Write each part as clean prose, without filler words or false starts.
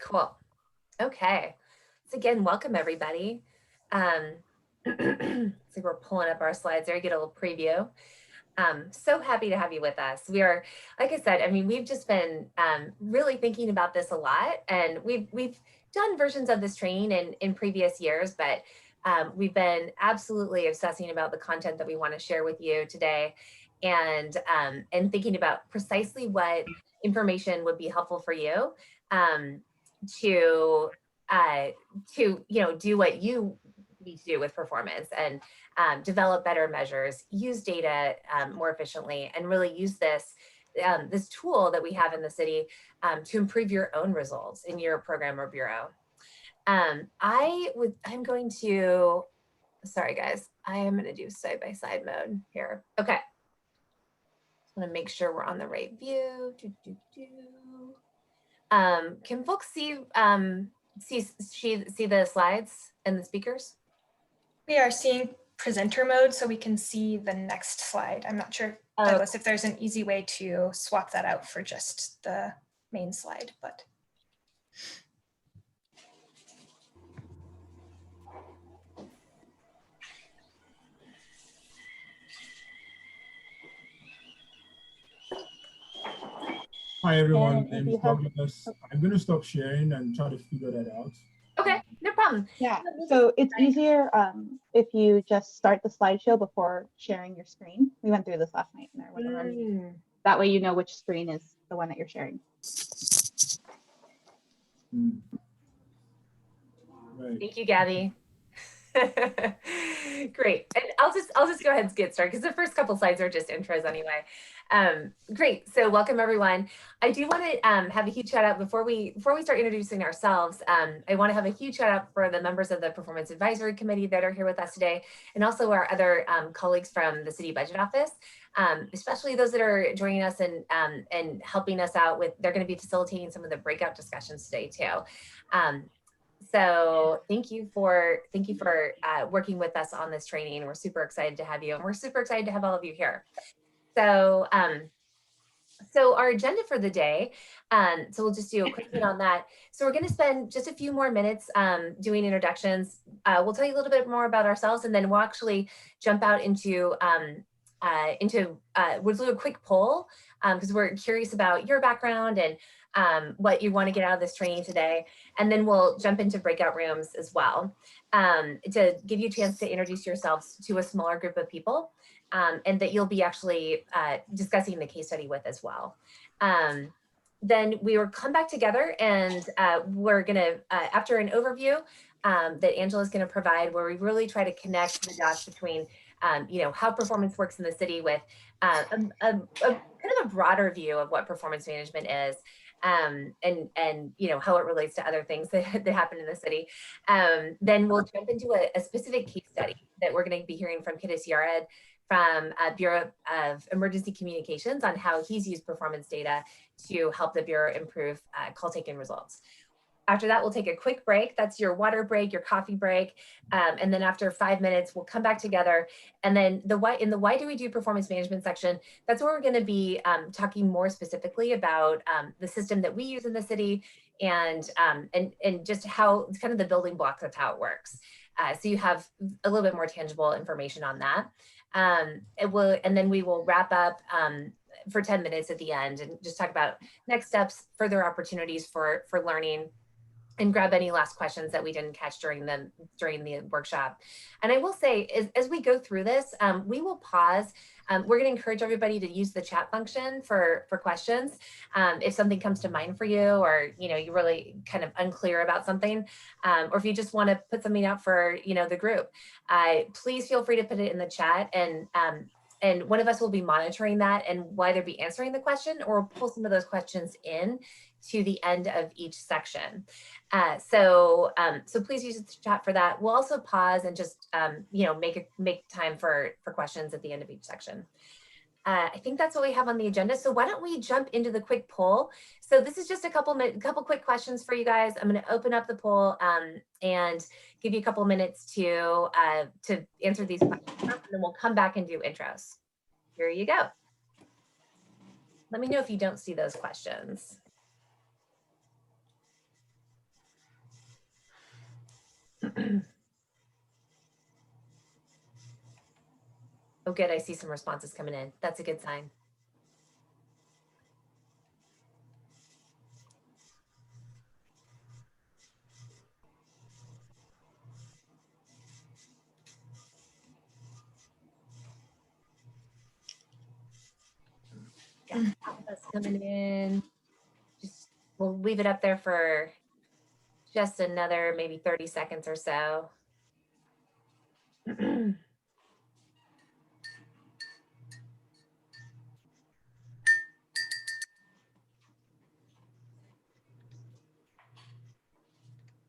Cool. Okay. So again, welcome everybody. So we're pulling up our slides there, get a little preview. So happy to have you with us. We are, like I said, I mean, we've just been really thinking about this a lot, and we've done versions of this training in previous years, but we've been absolutely obsessing about the content that we want to share with you today, and thinking about precisely what information would be helpful for you um, to uh, do what you need to do with performance and develop better measures, use data more efficiently, and really use this tool that we have in the city to improve your own results in your program or bureau. I'm going to, sorry guys, I am going to do side-by-side mode here. Okay. Just want to make sure we're on the right view. Can folks see the slides and the speakers? We are seeing presenter mode, so we can see the next slide. I'm not sure, Douglas, if there's an easy way to swap that out for just the main slide, but. Hi everyone, my name is Douglas. I'm going to stop sharing and try to figure that out. Okay, no problem. Yeah, so it's easier if you just start the slideshow before sharing your screen. We went through this last night in our webinar meeting. That way you know which screen is the one that you're sharing. Right. Thank you, Gabby. Great. And I'll just go ahead and get started because the first couple slides are just intros anyway. Great. So welcome everyone. I do want to have a huge shout out before we start introducing ourselves. I want to have a huge shout out for the members of the Performance Advisory Committee that are here with us today, and also our other colleagues from the City Budget Office, especially those that are joining us and helping us out with. They're going to be facilitating some of the breakout discussions today too. So thank you for working with us on this training. We're super excited to have you, and we're super excited to have all of you here. So so our agenda for the day, so we'll just do a quick hit on that. So we're going to spend just a few more minutes doing introductions. We'll tell you a little bit more about ourselves, and then we'll actually jump out into we'll do a quick poll because we're curious about your background and what you want to get out of this training today. And then we'll jump into breakout rooms as well to give you a chance to introduce yourselves to a smaller group of people and that you'll be actually discussing the case study with as well. Then we will come back together and we're gonna, after an overview that Angela's gonna provide, where we really try to connect the dots between how performance works in the city with kind of a broader view of what performance management is, and how it relates to other things that happen in the city. Then we'll jump into a specific case study that we're going to be hearing from Kittis Yared from Bureau of Emergency Communications on how he's used performance data to help the Bureau improve call taking results. After that, we'll take a quick break. That's your water break, your coffee break. And then after 5 minutes, we'll come back together. And then in the why do we do performance management section, that's where we're going to be talking more specifically about the system that we use in the city and just how it's kind of the building blocks of how it works. So you have a little bit more tangible information on that. And then we will wrap up for 10 minutes at the end and just talk about next steps, further opportunities for learning, and grab any last questions that we didn't catch during the workshop. And I will say, as we go through this, we will pause. We're going to encourage everybody to use the chat function for questions. If something comes to mind for you, or you're really kind of unclear about something, or if you just want to put something out for the group, please feel free to put it in the chat, and one of us will be monitoring that and will either be answering the question or we'll pull some of those questions in to the end of each section. So please use the chat for that. We'll also pause and just make time for questions at the end of each section. I think that's what we have on the agenda. So why don't we jump into the quick poll? So this is just a couple quick questions for you guys. I'm going to open up the poll and give you a couple minutes to answer these questions, and then we'll come back and do intros. Here you go. Let me know if you don't see those questions. Oh, good. I see some responses coming in. That's a good sign. Got that's coming in. Just we'll leave it up there for just another maybe 30 seconds or so.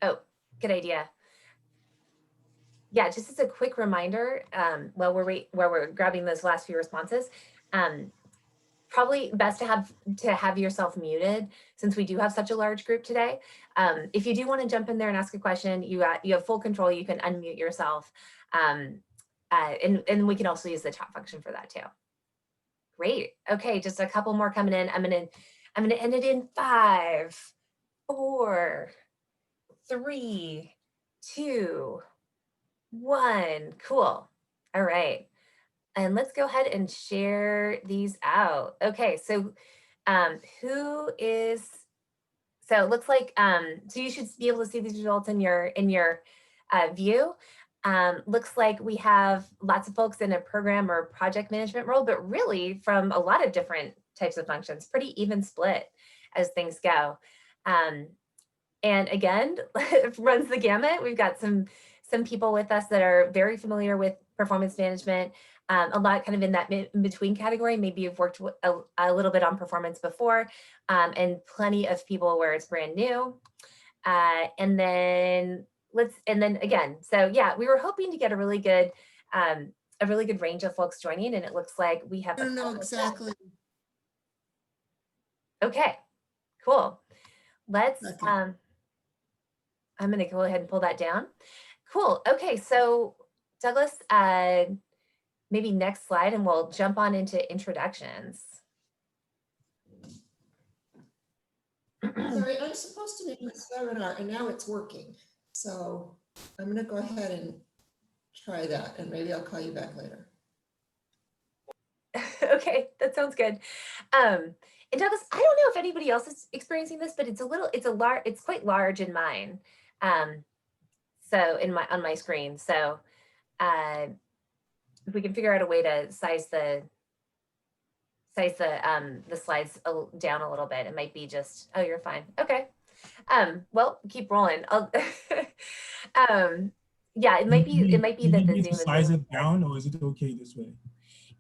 Oh, good idea. Yeah, just as a quick reminder, while we're grabbing those last few responses, probably best to have yourself muted since we do have such a large group today. If you do want to jump in there and ask a question, you have full control. You can unmute yourself, and we can also use the chat function for that too. Great. Okay, just a couple more coming in. I'm gonna end it in 5, 4, 3, 2, 1. Cool. All right. And let's go ahead and share these out. Okay, so so it looks like, so you should be able to see these results in your view. Looks like we have lots of folks in a program or project management role, but really from a lot of different types of functions, pretty even split as things go. And again, it runs the gamut. We've got some people with us that are very familiar with performance management, a lot kind of in that between category. Maybe you've worked a little bit on performance before, and plenty of people where it's brand new. And then again, so yeah, we were hoping to get a really good range of folks joining, and it looks like we have. I don't know exactly. Okay, cool. Let's. Okay. I'm going to go ahead and pull that down. Cool. Okay, so Douglas, maybe next slide, and we'll jump on into introductions. Sorry, I'm supposed to make this webinar, and now it's working. So I'm going to go ahead and try that, and maybe I'll call you back later. Okay, that sounds good. And Douglas, I don't know if anybody else is experiencing this, but it's quite large in mine. So on my screen. So if we can figure out a way to size the slides down a little bit, it might be just, oh, you're fine. Okay. Well, keep rolling. Yeah, it might be that the Zoom size it down, or is it okay this way?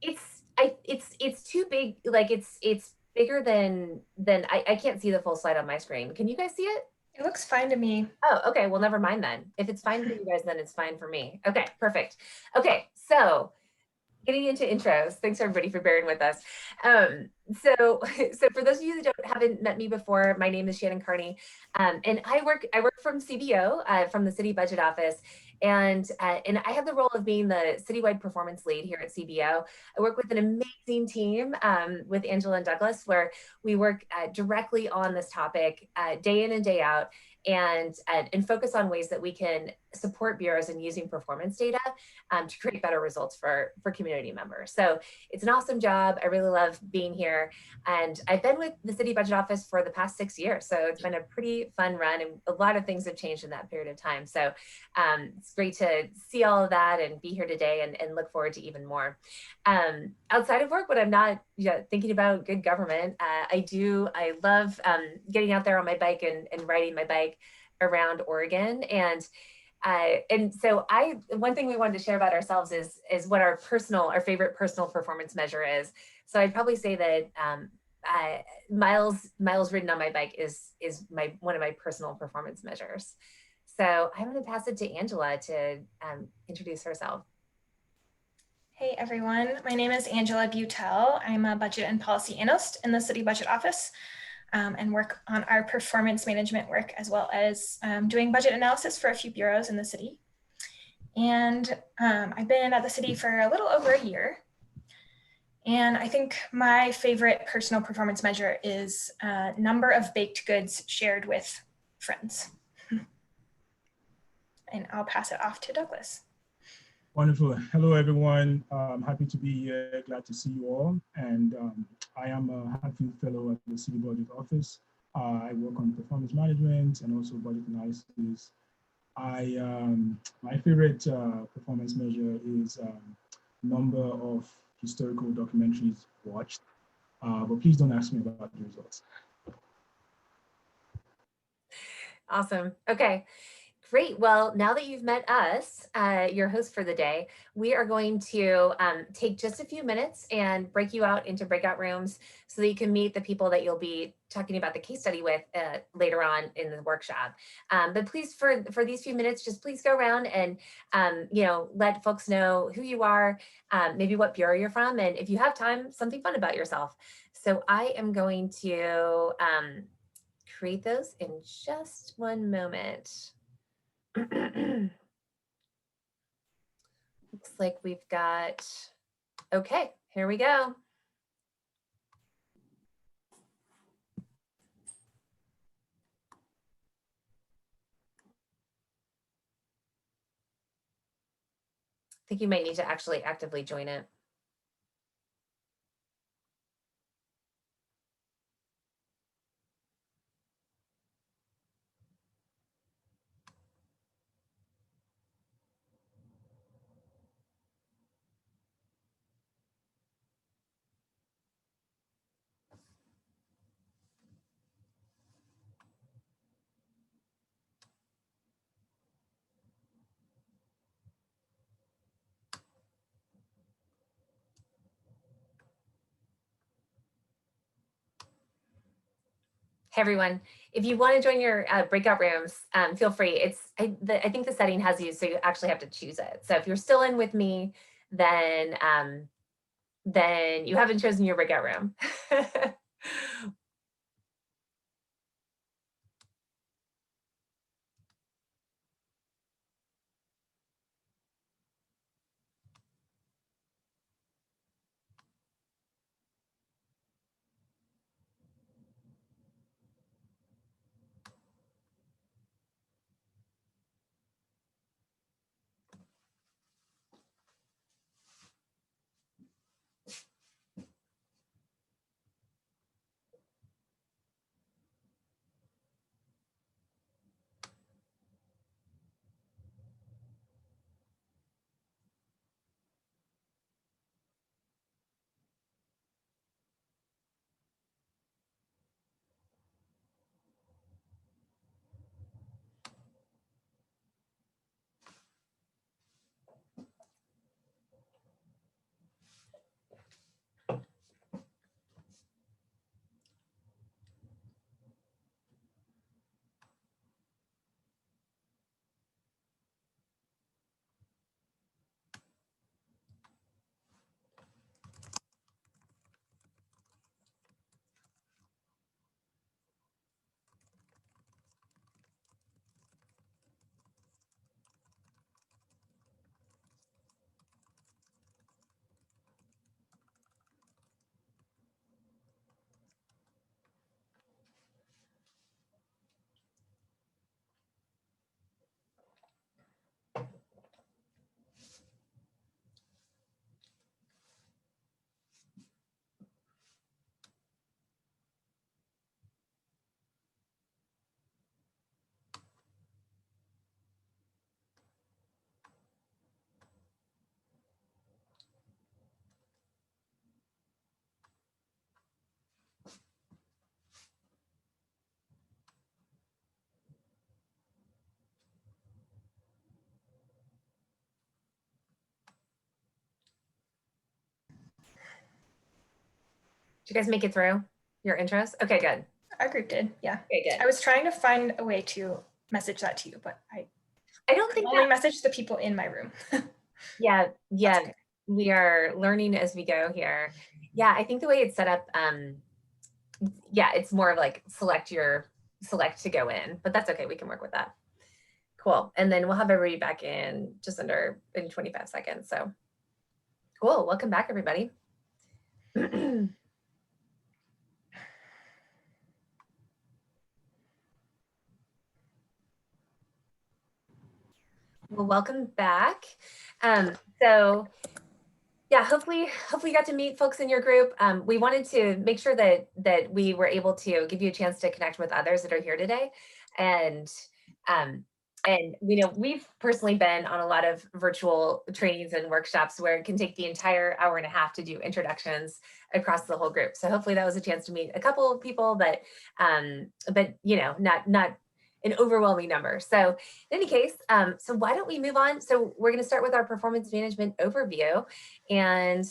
It's too big. Like it's bigger than I can't see the full slide on my screen. Can you guys see it? It looks fine to me. Oh, okay. Well, never mind then. If it's fine for you guys, then it's fine for me. Okay, perfect. Okay, so getting into intros. Thanks everybody for bearing with us. So for those of you that haven't met me before, my name is Shannon Carney, and I work from CBO, from the City Budget Office, and I have the role of being the citywide performance lead here at CBO. I work with an amazing team with Angela and Douglas, where we work directly on this topic day in and day out, and focus on ways that we can support bureaus in using performance data to create better results for community members. So it's an awesome job. I really love being here. And I've been with the City Budget Office for the past 6 years. So it's been a pretty fun run, and a lot of things have changed in that period of time. So it's great to see all of that and be here today, and look forward to even more. Outside of work, when I'm not thinking about good government, I love getting out there on my bike and riding my bike around Oregon. And so one thing we wanted to share about ourselves is what our favorite personal performance measure is. So I'd probably say that miles ridden on my bike is one of my personal performance measures. So I'm going to pass it to Angela to introduce herself. Hey everyone, my name is Angela Butel. I'm a budget and policy analyst in the City Budget Office, and work on our performance management work, as well as doing budget analysis for a few bureaus in the city. And I've been at the city for a little over a year. And I think my favorite personal performance measure is number of baked goods shared with friends. and I'll pass it off to Douglas. Wonderful. Hello, everyone. Happy to be here. Glad to see you all. And I am a Hatfield Fellow at the City Budget Office. I work on performance management and also budget analysis. My favorite performance measure is number of historical documentaries watched. But please don't ask me about the results. Awesome. Okay. Great. Well, now that you've met us, your host for the day, we are going to take just a few minutes and break you out into breakout rooms so that you can meet the people that you'll be talking about the case study with later on in the workshop. But please, for these few minutes, just please go around and let folks know who you are, maybe what bureau you're from, and if you have time, something fun about yourself. So I am going to create those in just one moment. Looks like we've got, okay, here we go. I think you might need to actually actively join it. Hey everyone, if you want to join your breakout rooms, feel free. I think the setting has you, so you actually have to choose it. So if you're still in with me, then you haven't chosen your breakout room. Did you guys make it through your intros? Okay, good. Our group did, yeah. Okay, good. I was trying to find a way to message that to you, but I don't think only message the people in my room. Yeah, okay. We are learning as we go here. Yeah, I think the way it's set up, it's more of like select to go in, but that's okay. We can work with that. Cool. And then we'll have everybody back in just in 25 seconds. So cool. Welcome back, everybody. Well, welcome back. So yeah, hopefully you got to meet folks in your group. We wanted to make sure that we were able to give you a chance to connect with others that are here today. And you know, we've personally been on a lot of virtual trainings and workshops where it can take the entire hour and a half to do introductions across the whole group. So hopefully that was a chance to meet a couple of people, but you know, not an overwhelming number. So in any case, so why don't we move on? So we're going to start with our performance management overview, and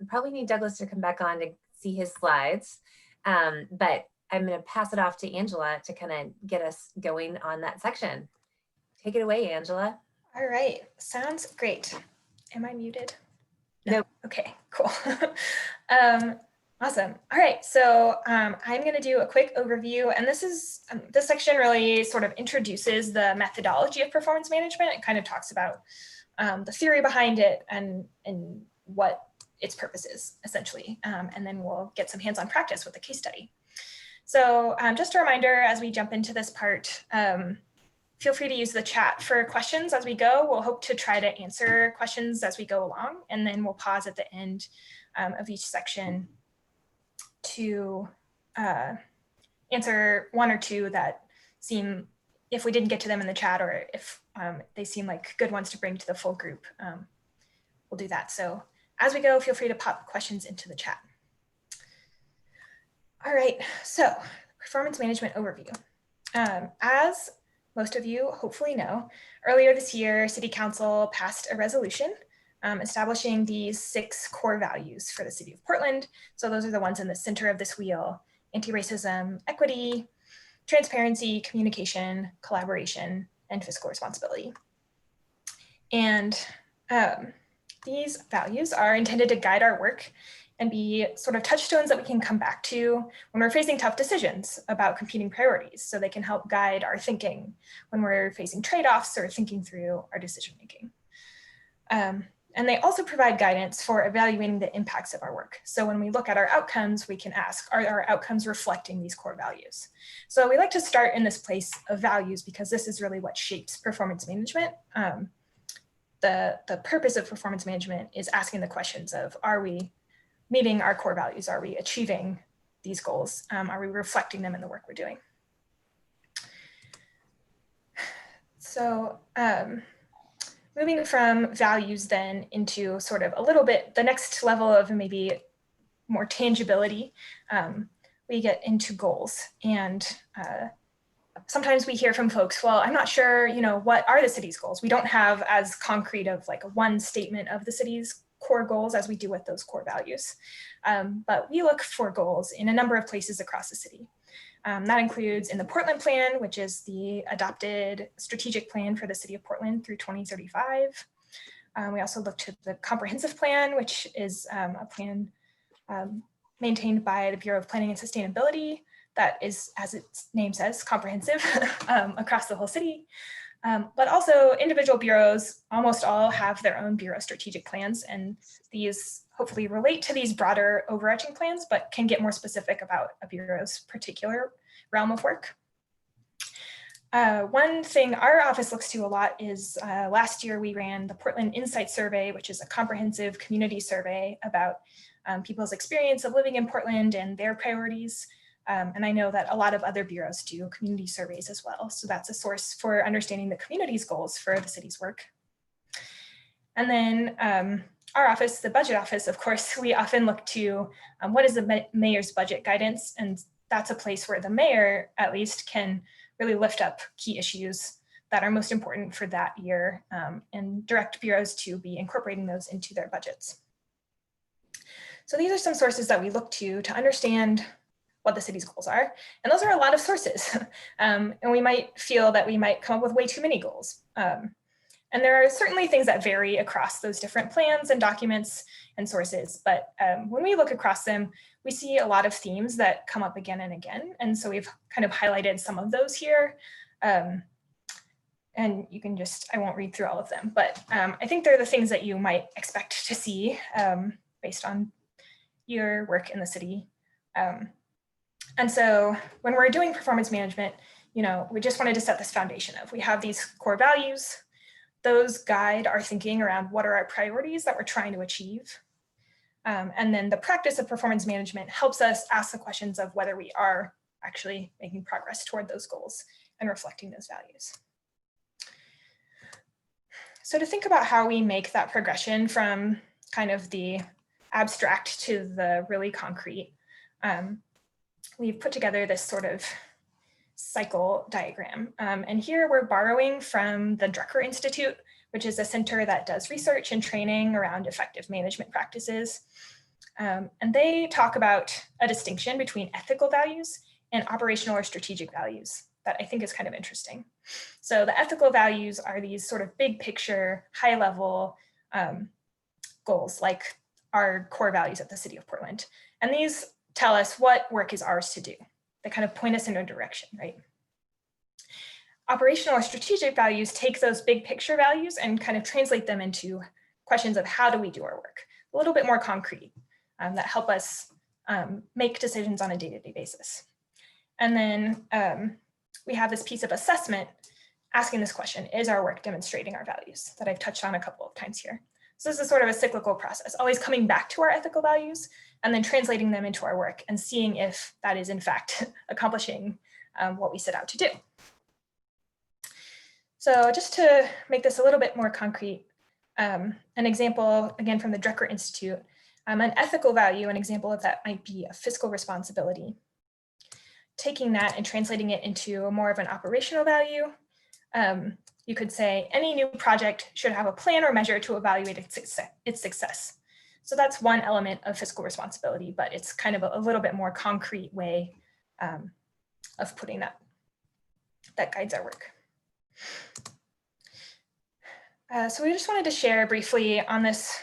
probably need Douglas to come back on to see his slides. But I'm going to pass it off to Angela to kind of get us going on that section. Take it away, Angela. All right, sounds great. Am I muted? No. Nope. Okay, cool. Awesome. All right, so I'm going to do a quick overview, and this section really sort of introduces the methodology of performance management. It kind of talks about the theory behind it and what its purpose is, essentially, and then we'll get some hands-on practice with a case study. So just a reminder, as we jump into this part, feel free to use the chat for questions as we go. We'll hope to try to answer questions as we go along, and then we'll pause at the end of each section to answer one or two that seem, if we didn't get to them in the chat, or if they seem like good ones to bring to the full group, we'll do that. So as we go, feel free to pop questions into the chat. All right, so performance management overview. As most of you hopefully know, earlier this year, City Council passed a resolution establishing these 6 core values for the City of Portland. So those are the ones in the center of this wheel: anti-racism, equity, transparency, communication, collaboration, and fiscal responsibility. And these values are intended to guide our work and be sort of touchstones that we can come back to when we're facing tough decisions about competing priorities. So they can help guide our thinking when we're facing trade-offs or thinking through our decision-making. And they also provide guidance for evaluating the impacts of our work. So when we look at our outcomes, we can ask, are our outcomes reflecting these core values? So we like to start in this place of values because this is really what shapes performance management. The purpose of performance management is asking the questions of, are we meeting our core values? Are we achieving these goals? Are we reflecting them in the work we're doing? So moving from values then into sort of a little bit, the next level of maybe more tangibility, we get into goals. And sometimes we hear from folks, well, I'm not sure, you know, what are the city's goals? We don't have as concrete of like one statement of the city's core goals as we do with those core values. But we look for goals in a number of places across the city. That includes in the Portland Plan, which is the adopted strategic plan for the City of Portland through 2035. We also look to the comprehensive plan, which is a plan maintained by the Bureau of Planning and Sustainability that is, as its name says, comprehensive across the whole city. But also individual bureaus, almost all have their own bureau strategic plans, and these hopefully relate to these broader overarching plans, but can get more specific about a bureau's particular realm of work. One thing our office looks to a lot is last year we ran the Portland Insight Survey, which is a comprehensive community survey about people's experience of living in Portland and their priorities. And I know that a lot of other bureaus do community surveys as well. So that's a source for understanding the community's goals for the city's work. And then our office, the budget office, of course, we often look to what is the mayor's budget guidance. And that's a place where the mayor, at least, can really lift up key issues that are most important for that year and direct bureaus to be incorporating those into their budgets. So these are some sources that we look to understand what the city's goals are. And those are a lot of sources. And we might feel that we might come up with way too many goals. And there are certainly things that vary across those different plans and documents and sources. But when we look across them, we see a lot of themes that come up again and again. And so we've kind of highlighted some of those here. And you can just, I won't read through all of them, but I think they're the things that you might expect to see based on your work in the city. And so when we're doing performance management, you know, we just wanted to set this foundation of, we have these core values, those guide our thinking around what are our priorities that we're trying to achieve. And then the practice of performance management helps us ask the questions of whether we are actually making progress toward those goals and reflecting those values. So to think about how we make that progression from kind of the abstract to the really concrete, we've put together this sort of cycle diagram. And here we're borrowing from the Drucker Institute, which is a center that does research and training around effective management practices. And they talk about a distinction between ethical values and operational or strategic values that I think is kind of interesting. So the ethical values are these sort of big picture, high level goals, like our core values at the City of Portland. And these tell us what work is ours to do. They kind of point us in a direction, right? Operational or strategic values take those big picture values and kind of translate them into questions of how do we do our work, a little bit more concrete, that help us make decisions on a day-to-day basis. And then we have this piece of assessment asking this question, is our work demonstrating our values, that I've touched on a couple of times here. So this is sort of a cyclical process, always coming back to our ethical values and then translating them into our work and seeing if that is in fact accomplishing what we set out to do. So just to make this a little bit more concrete, an example, again, from the Drucker Institute, an ethical value, an example of that might be a fiscal responsibility. Taking that and translating it into more of an operational value, you could say any new project should have a plan or measure to evaluate its success. So that's one element of fiscal responsibility, but it's kind of a little bit more concrete way of putting that guides our work. So we just wanted to share briefly on this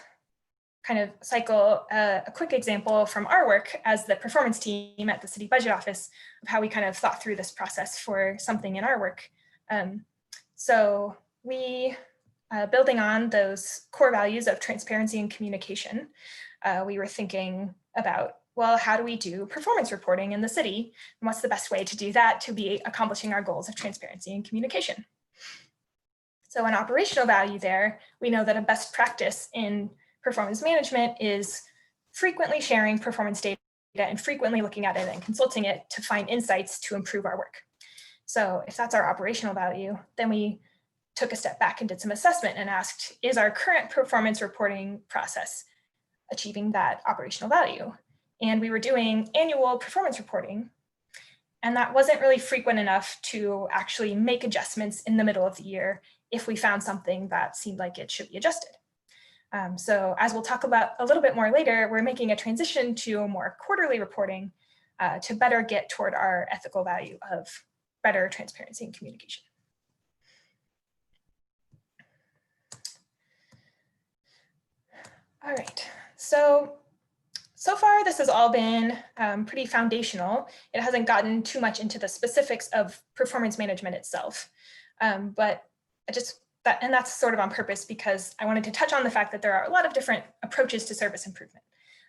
kind of cycle, a quick example from our work as the performance team at the City Budget Office of how we kind of thought through this process for something in our work. So we, building on those core values of transparency and communication, we were thinking about, well, how do we do performance reporting in the city? And what's the best way to do that to be accomplishing our goals of transparency and communication? So an operational value there, we know that a best practice in performance management is frequently sharing performance data and frequently looking at it and consulting it to find insights to improve our work. So if that's our operational value, then we took a step back and did some assessment and asked, is our current performance reporting process achieving that operational value? And we were doing annual performance reporting, and that wasn't really frequent enough to actually make adjustments in the middle of the year if we found something that seemed like it should be adjusted. So as we'll talk about a little bit more later, we're making a transition to more quarterly reporting to better get toward our ethical value of better transparency and communication. All right, so far this has all been pretty foundational. It hasn't gotten too much into the specifics of performance management itself, but and that's sort of on purpose because I wanted to touch on the fact that there are a lot of different approaches to service improvement.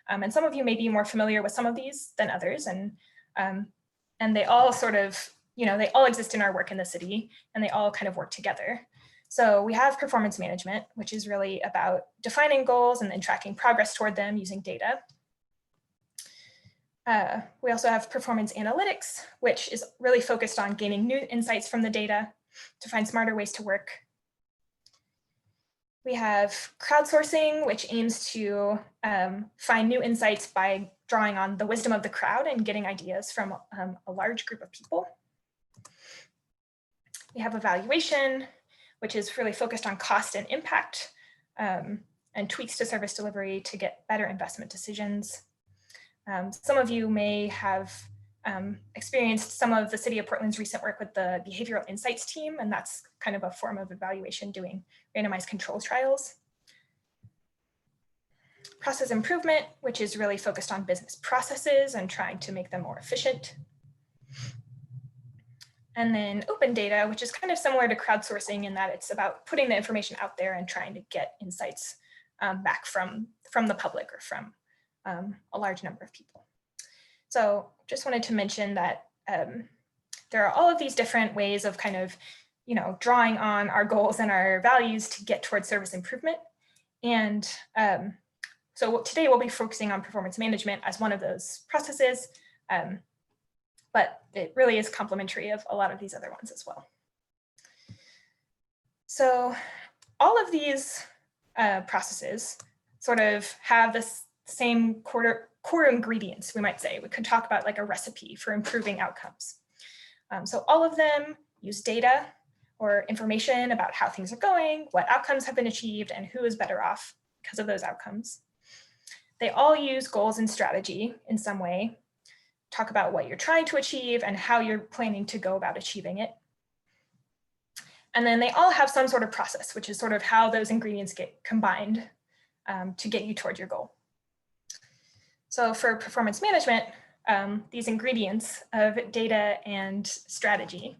And some of you may be more familiar with some of these than others, and they all sort of, they all exist in our work in the city and they all kind of work together. So we have performance management, which is really about defining goals and then tracking progress toward them using data. We also have performance analytics, which is really focused on gaining new insights from the data to find smarter ways to work. We have crowdsourcing, which aims to find new insights by drawing on the wisdom of the crowd and getting ideas from a large group of people. We have evaluation, which is really focused on cost and impact and tweaks to service delivery to get better investment decisions. Some of you may have experienced some of the City of Portland's recent work with the Behavioral Insights team, and that's kind of a form of evaluation doing randomized control trials. Process improvement, which is really focused on business processes and trying to make them more efficient. And then open data, which is kind of similar to crowdsourcing in that it's about putting the information out there and trying to get insights back from the public or from a large number of people. So just wanted to mention that there are all of these different ways of kind of drawing on our goals and our values to get towards service improvement. And so today we'll be focusing on performance management as one of those processes, but it really is complementary of a lot of these other ones as well. So all of these processes sort of have this same core ingredients, we might say. We could talk about like a recipe for improving outcomes. So all of them use data or information about how things are going, what outcomes have been achieved, and who is better off because of those outcomes. They all use goals and strategy in some way, talk about what you're trying to achieve and how you're planning to go about achieving it. And then they all have some sort of process, which is sort of how those ingredients get combined to get you toward your goal. So for performance management, these ingredients of data and strategy,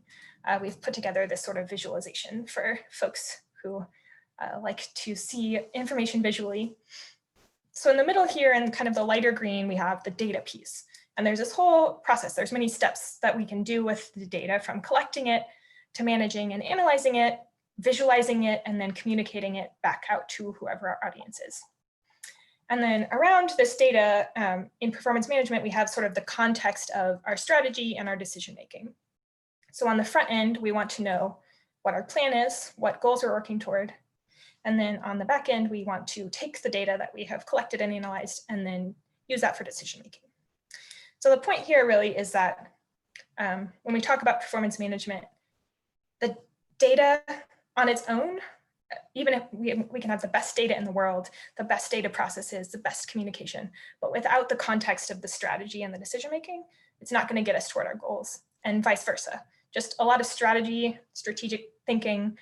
we've put together this sort of visualization for folks who like to see information visually. So in the middle here in kind of the lighter green, we have the data piece. And there's this whole process. There's many steps that we can do with the data, from collecting it to managing and analyzing it, visualizing it, and then communicating it back out to whoever our audience is. And then around this data in performance management, we have sort of the context of our strategy and our decision making. So on the front end, we want to know what our plan is, what goals we're working toward. And then on the back end, we want to take the data that we have collected and analyzed and then use that for decision making. So the point here really is that when we talk about performance management, the data on its own, even if we can have the best data in the world, the best data processes, the best communication, but without the context of the strategy and the decision making, it's not going to get us toward our goals, and vice versa. Just a lot of strategy, strategic thinking,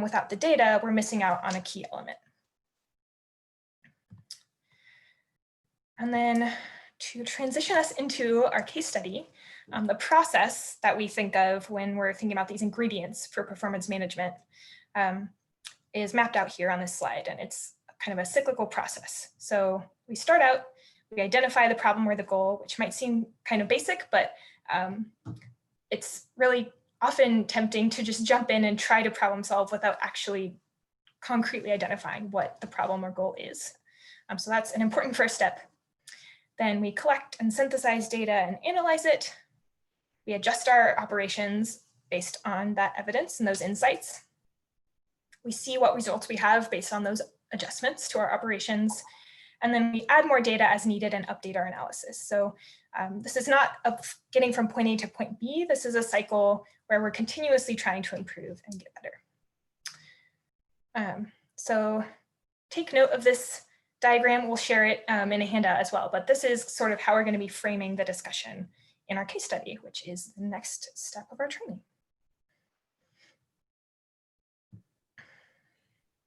without the data, we're missing out on a key element. And then to transition us into our case study, the process that we think of when we're thinking about these ingredients for performance management is mapped out here on this slide, and it's kind of a cyclical process. So we start out, we identify the problem or the goal, which might seem kind of basic, but it's really often tempting to just jump in and try to problem solve without actually concretely identifying what the problem or goal is. So that's an important first step. Then we collect and synthesize data and analyze it. We adjust our operations based on that evidence and those insights. We see what results we have based on those adjustments to our operations. And then we add more data as needed and update our analysis. So this is not getting from point A to point B. This is a cycle where we're continuously trying to improve and get better. So take note of this diagram. We'll share it in a handout as well. But this is sort of how we're going to be framing the discussion in our case study, which is the next step of our training.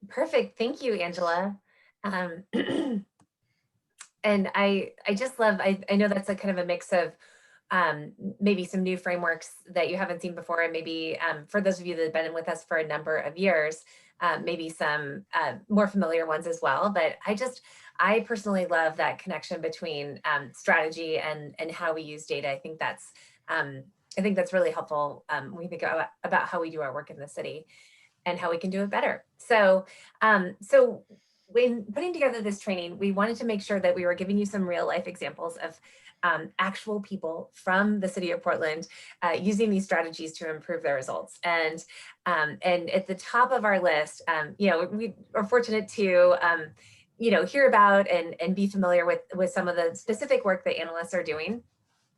Perfect. Thank you, Angela. And I just love, I know that's a kind of a mix of maybe some new frameworks that you haven't seen before, and maybe for those of you that have been with us for a number of years, maybe some more familiar ones as well. But I personally love that connection between strategy and how we use data. I think that's really helpful when we think about how we do our work in the city and how we can do it better. So when putting together this training, we wanted to make sure that we were giving you some real life examples of actual people from the city of Portland using these strategies to improve their results. And at the top of our list, we are fortunate to hear about and be familiar with some of the specific work that analysts are doing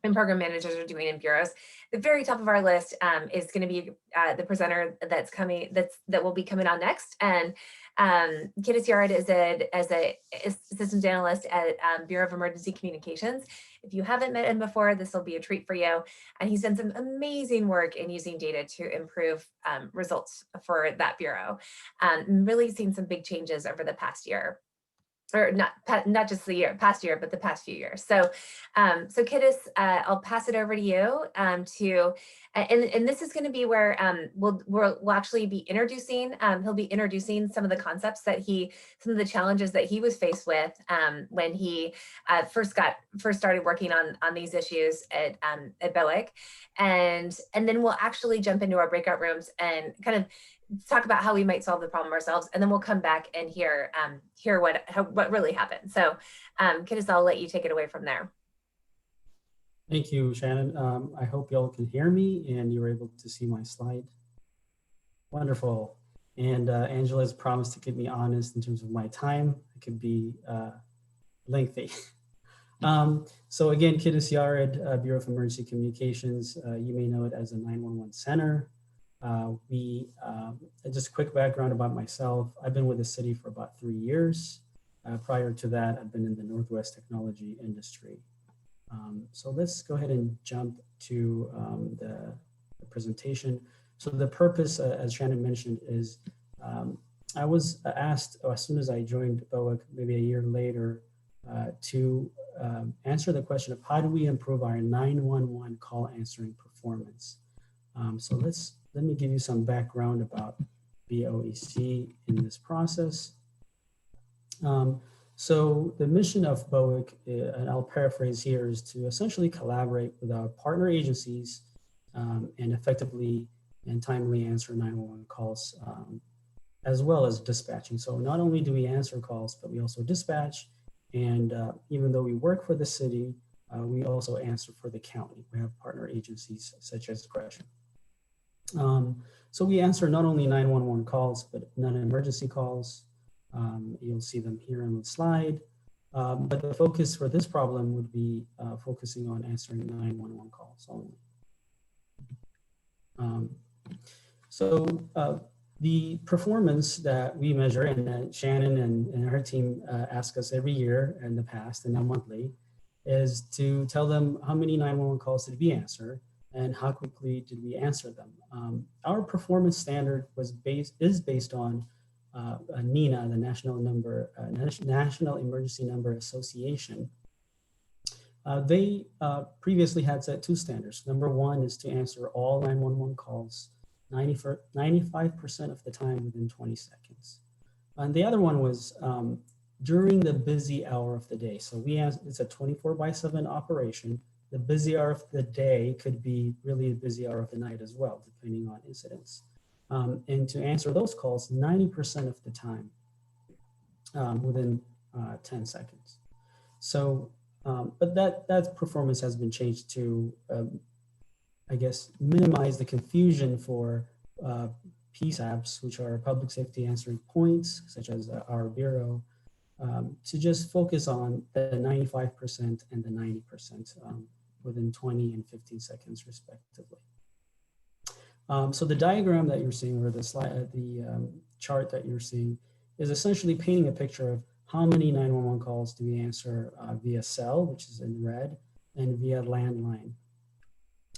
and program managers are doing in bureaus. The very top of our list is going to be the presenter that will be coming on next. And Kittis Yard is a systems analyst at Bureau of Emergency Communications. If you haven't met him before, this will be a treat for you. And he's done some amazing work in using data to improve results for that bureau. Really seen some big changes over the past year. Or not just the past year, but the past few years. So Kittis, I'll pass it over to you to And this is going to be where we'll actually be introducing, he'll be introducing some of the concepts that some of the challenges that he was faced with when he first started working on these issues at BOIC. And then we'll actually jump into our breakout rooms and kind of talk about how we might solve the problem ourselves. And then we'll come back and hear what really happened. So Kidis, I'll let you take it away from there. Thank you, Shannon. I hope y'all can hear me and you're able to see my slide. Wonderful. And Angela has promised to keep me honest in terms of my time. It could be lengthy. So again, Kidis Yared, Bureau of Emergency Communications. You may know it as a 911 center. Just a quick background about myself. I've been with the city for about 3 years. Prior to that, I've been in the Northwest technology industry. So let's go ahead and jump to the presentation. So the purpose, as Shannon mentioned, is I was asked as soon as I joined BOIC, maybe a year later, to answer the question of how do we improve our 911 call answering performance. So let me give you some background about BOEC in this process. So the mission of BOIC, and I'll paraphrase here, is to essentially collaborate with our partner agencies and effectively and timely answer 911 calls, as well as dispatching. So not only do we answer calls, but we also dispatch. And even though we work for the city, we also answer for the county. We have partner agencies such as Gresham. So we answer not only 911 calls, but non-emergency calls. You'll see them here on the slide. But the focus for this problem would be focusing on answering 911 calls only. The performance that we measure, and that Shannon and her team ask us every year in the past and now monthly, is to tell them how many 911 calls did we answer and how quickly did we answer them. Our performance standard is based on NENA, the National Emergency Number Association. They previously had set 2 standards. Number 1 is to answer all 911 calls 95% of the time within 20 seconds. And the other one was during the busy hour of the day. So it's a 24/7 operation. The busy hour of the day could be really a busy hour of the night as well, depending on incidents. And to answer those calls 90% of the time within 10 seconds. So, but that performance has been changed to, I guess, minimize the confusion for PSAPs, which are public safety answering points, such as our bureau, to just focus on the 95% and the 90% within 20 and 15 seconds, respectively. So the diagram that you're seeing, or the slide, the chart that you're seeing, is essentially painting a picture of how many 911 calls do we answer via cell, which is in red, and via landline,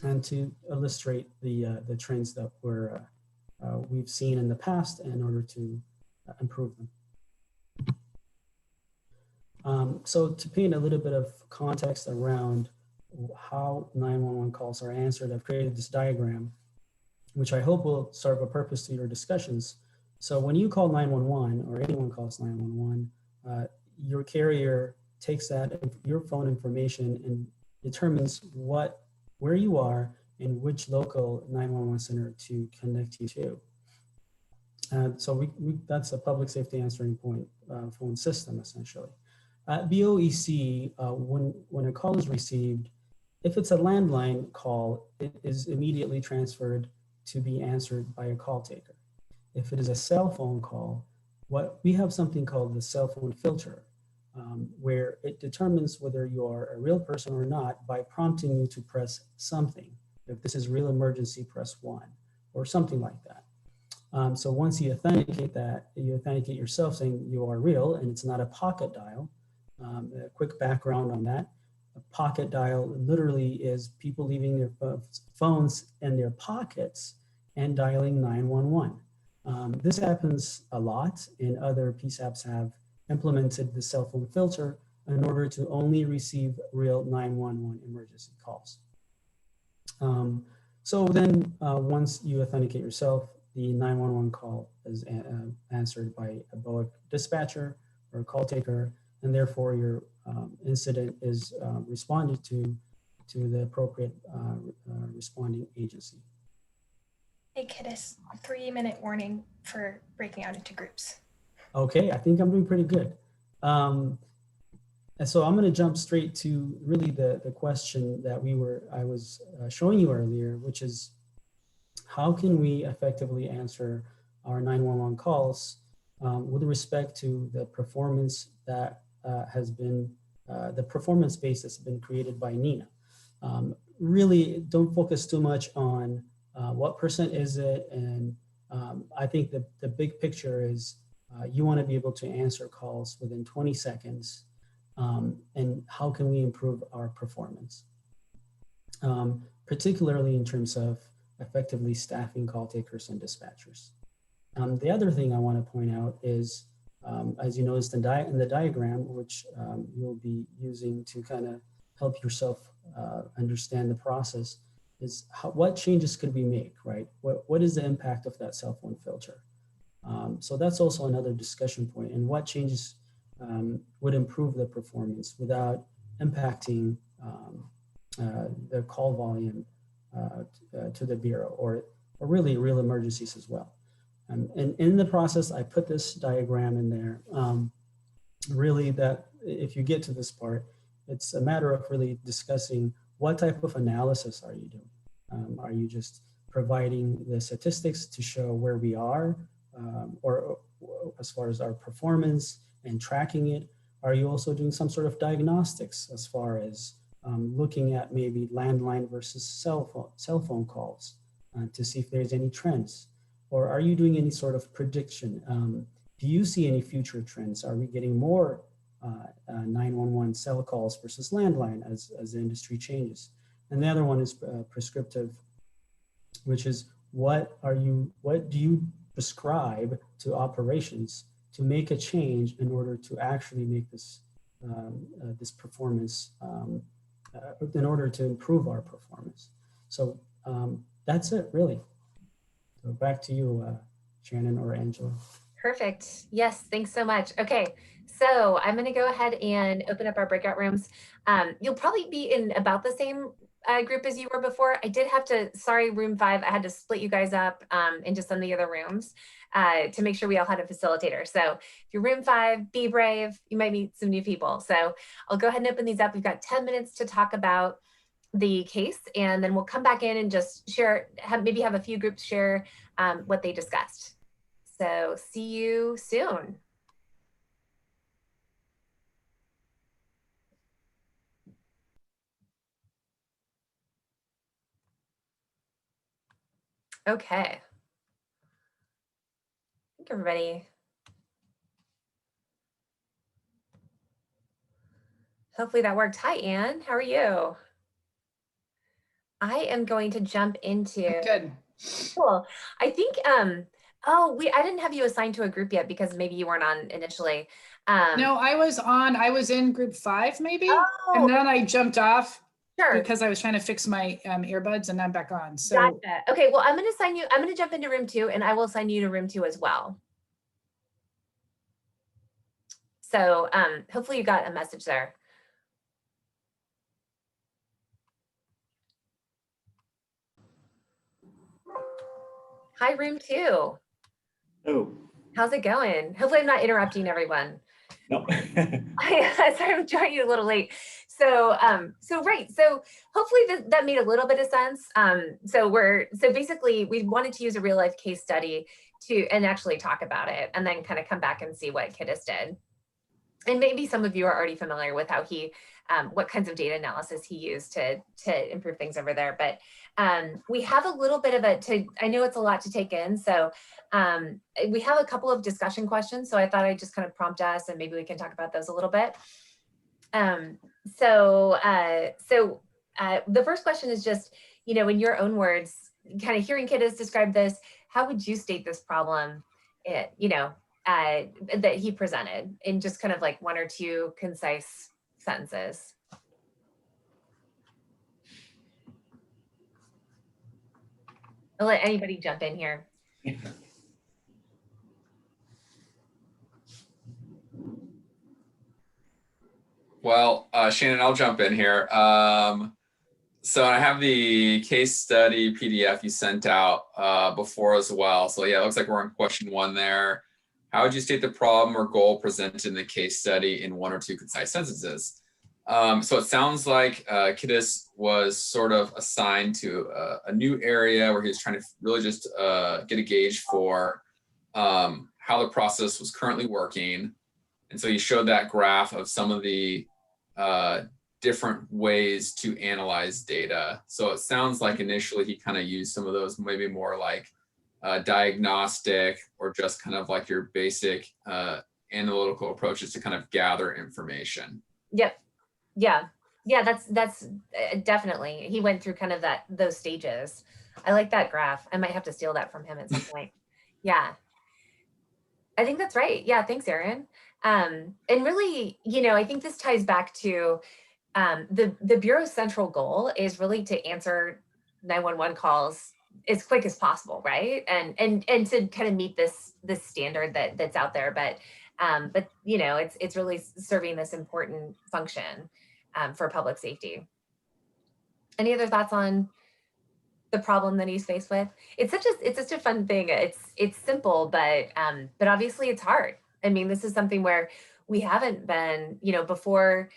and to illustrate the trends that we've seen in the past in order to improve them. So to paint a little bit of context around how 911 calls are answered, I've created this diagram, which I hope will serve a purpose to your discussions. So when you call 911, or anyone calls 911, your carrier takes your phone information and determines where you are and which local 911 center to connect you to. So that's a public safety answering point phone system, essentially. At BOEC, when a call is received, if it's a landline call, it is immediately transferred to be answered by a call taker. If it is a cell phone call, we have something called the cell phone filter, where it determines whether you are a real person or not by prompting you to press something. If this is real emergency, press 1, or something like that. So once you authenticate that, you authenticate yourself saying you are real and it's not a pocket dial. A quick background on that. A pocket dial literally is people leaving their phones in their pockets and dialing 911. This happens a lot, and other PSAPs have implemented the cell phone filter in order to only receive real 911 emergency calls. So then once you authenticate yourself, the 911 call is answered by a BOIC dispatcher or a call taker, and therefore your incident is responded to the appropriate responding agency. Hey, Kiddis, 3-minute warning for breaking out into groups. Okay, I think I'm doing pretty good. And so I'm going to jump straight to really the question that I was showing you earlier, which is how can we effectively answer our 911 calls with respect to the performance that has been, the performance base that's been created by Nina. Really don't focus too much on what percent is it. And I think the big picture is you want to be able to answer calls within 20 seconds. And how can we improve our performance? Particularly in terms of effectively staffing call takers and dispatchers. The other thing I want to point out is, as you noticed in the diagram, which you'll be using to kind of help yourself understand the process, is what changes could we make, right? What is the impact of that cell phone filter? So that's also another discussion point, and what changes would improve the performance without impacting the call volume to the Bureau or really real emergencies as well. And in the process, I put this diagram in there. Really that if you get to this part, it's a matter of really discussing what type of analysis are you doing? Are you just providing the statistics to show where we are or as far as our performance and tracking it? Are you also doing some sort of diagnostics as far as looking at maybe landline versus cell phone calls to see if there's any trends? Or are you doing any sort of prediction? Do you see any future trends? Are we getting more 911 cell calls versus landline as the industry changes? And the other one is prescriptive, which is what do you prescribe to operations to make a change in order to actually make this this performance, in order to improve our performance. So that's it, really. So back to you, Shannon or Angela. Perfect. Yes, thanks so much. Okay, so I'm going to go ahead and open up our breakout rooms. You'll probably be in about the same group as you were before. I did have to, sorry, room 5, I had to split you guys up into some of the other rooms to make sure we all had a facilitator. So if you're room 5, be brave. You might meet some new people. So I'll go ahead and open these up. We've got 10 minutes to talk about the case, and then we'll come back in and just share, maybe have a few groups share what they discussed. So see you soon. Okay. I think everybody, hopefully that worked. Hi, Anne, how are you? I am going to jump into. Good. Cool. I think, oh, I didn't have you assigned to a group yet because maybe you weren't on initially. No, I was in group 5 maybe. Oh, and then I jumped off sure. because I was trying to fix my earbuds, and I'm back on. So Gotcha. Okay, well, I'm going to assign you, I'm going to jump into room 2 and I will assign you to room 2 as well. So hopefully you got a message there. Hi, room 2. Oh. How's it going? Hopefully I'm not interrupting everyone. No. Sorry, I'm joining you a little late. So, right. So hopefully that made a little bit of sense. So basically we wanted to use a real life case study and actually talk about it and then kind of come back and see what Kiddis did. And maybe some of you are already familiar with how he, what kinds of data analysis he used to improve things over there. But we have a little bit of I know it's a lot to take in. So we have a couple of discussion questions. So I thought I'd just kind of prompt us and maybe we can talk about those a little bit. The first question is just, in your own words, kind of hearing Kiddis describe this, how would you state this problem, that he presented in just kind of like 1 or 2 concise sentences? I'll let anybody jump in here. Well, Shannon, I'll jump in here. So I have the case study PDF you sent out before as well. So yeah, it looks like we're on question 1 there. How would you state the problem or goal presented in the case study in 1 or 2 concise sentences? So it sounds like Kiddis was sort of assigned to a new area where he was trying to really just get a gauge for how the process was currently working. And so he showed that graph of some of the different ways to analyze data. So it sounds like initially he kind of used some of those maybe more like diagnostic or just kind of like your basic analytical approaches to kind of gather information. Yep. Yeah. Yeah, that's definitely. He went through kind of those stages. I like that graph. I might have to steal that from him at some point. Yeah. I think that's right. Yeah, thanks, Erin. And really, I think this ties back to the Bureau's central goal is really to answer 911 calls as quick as possible, right? And to kind of meet this standard that's out there, but it's really serving this important function for public safety. Any other thoughts on the problem that he's faced with? It's such a fun thing. It's simple, but obviously it's hard. I mean, this is something where we haven't been, before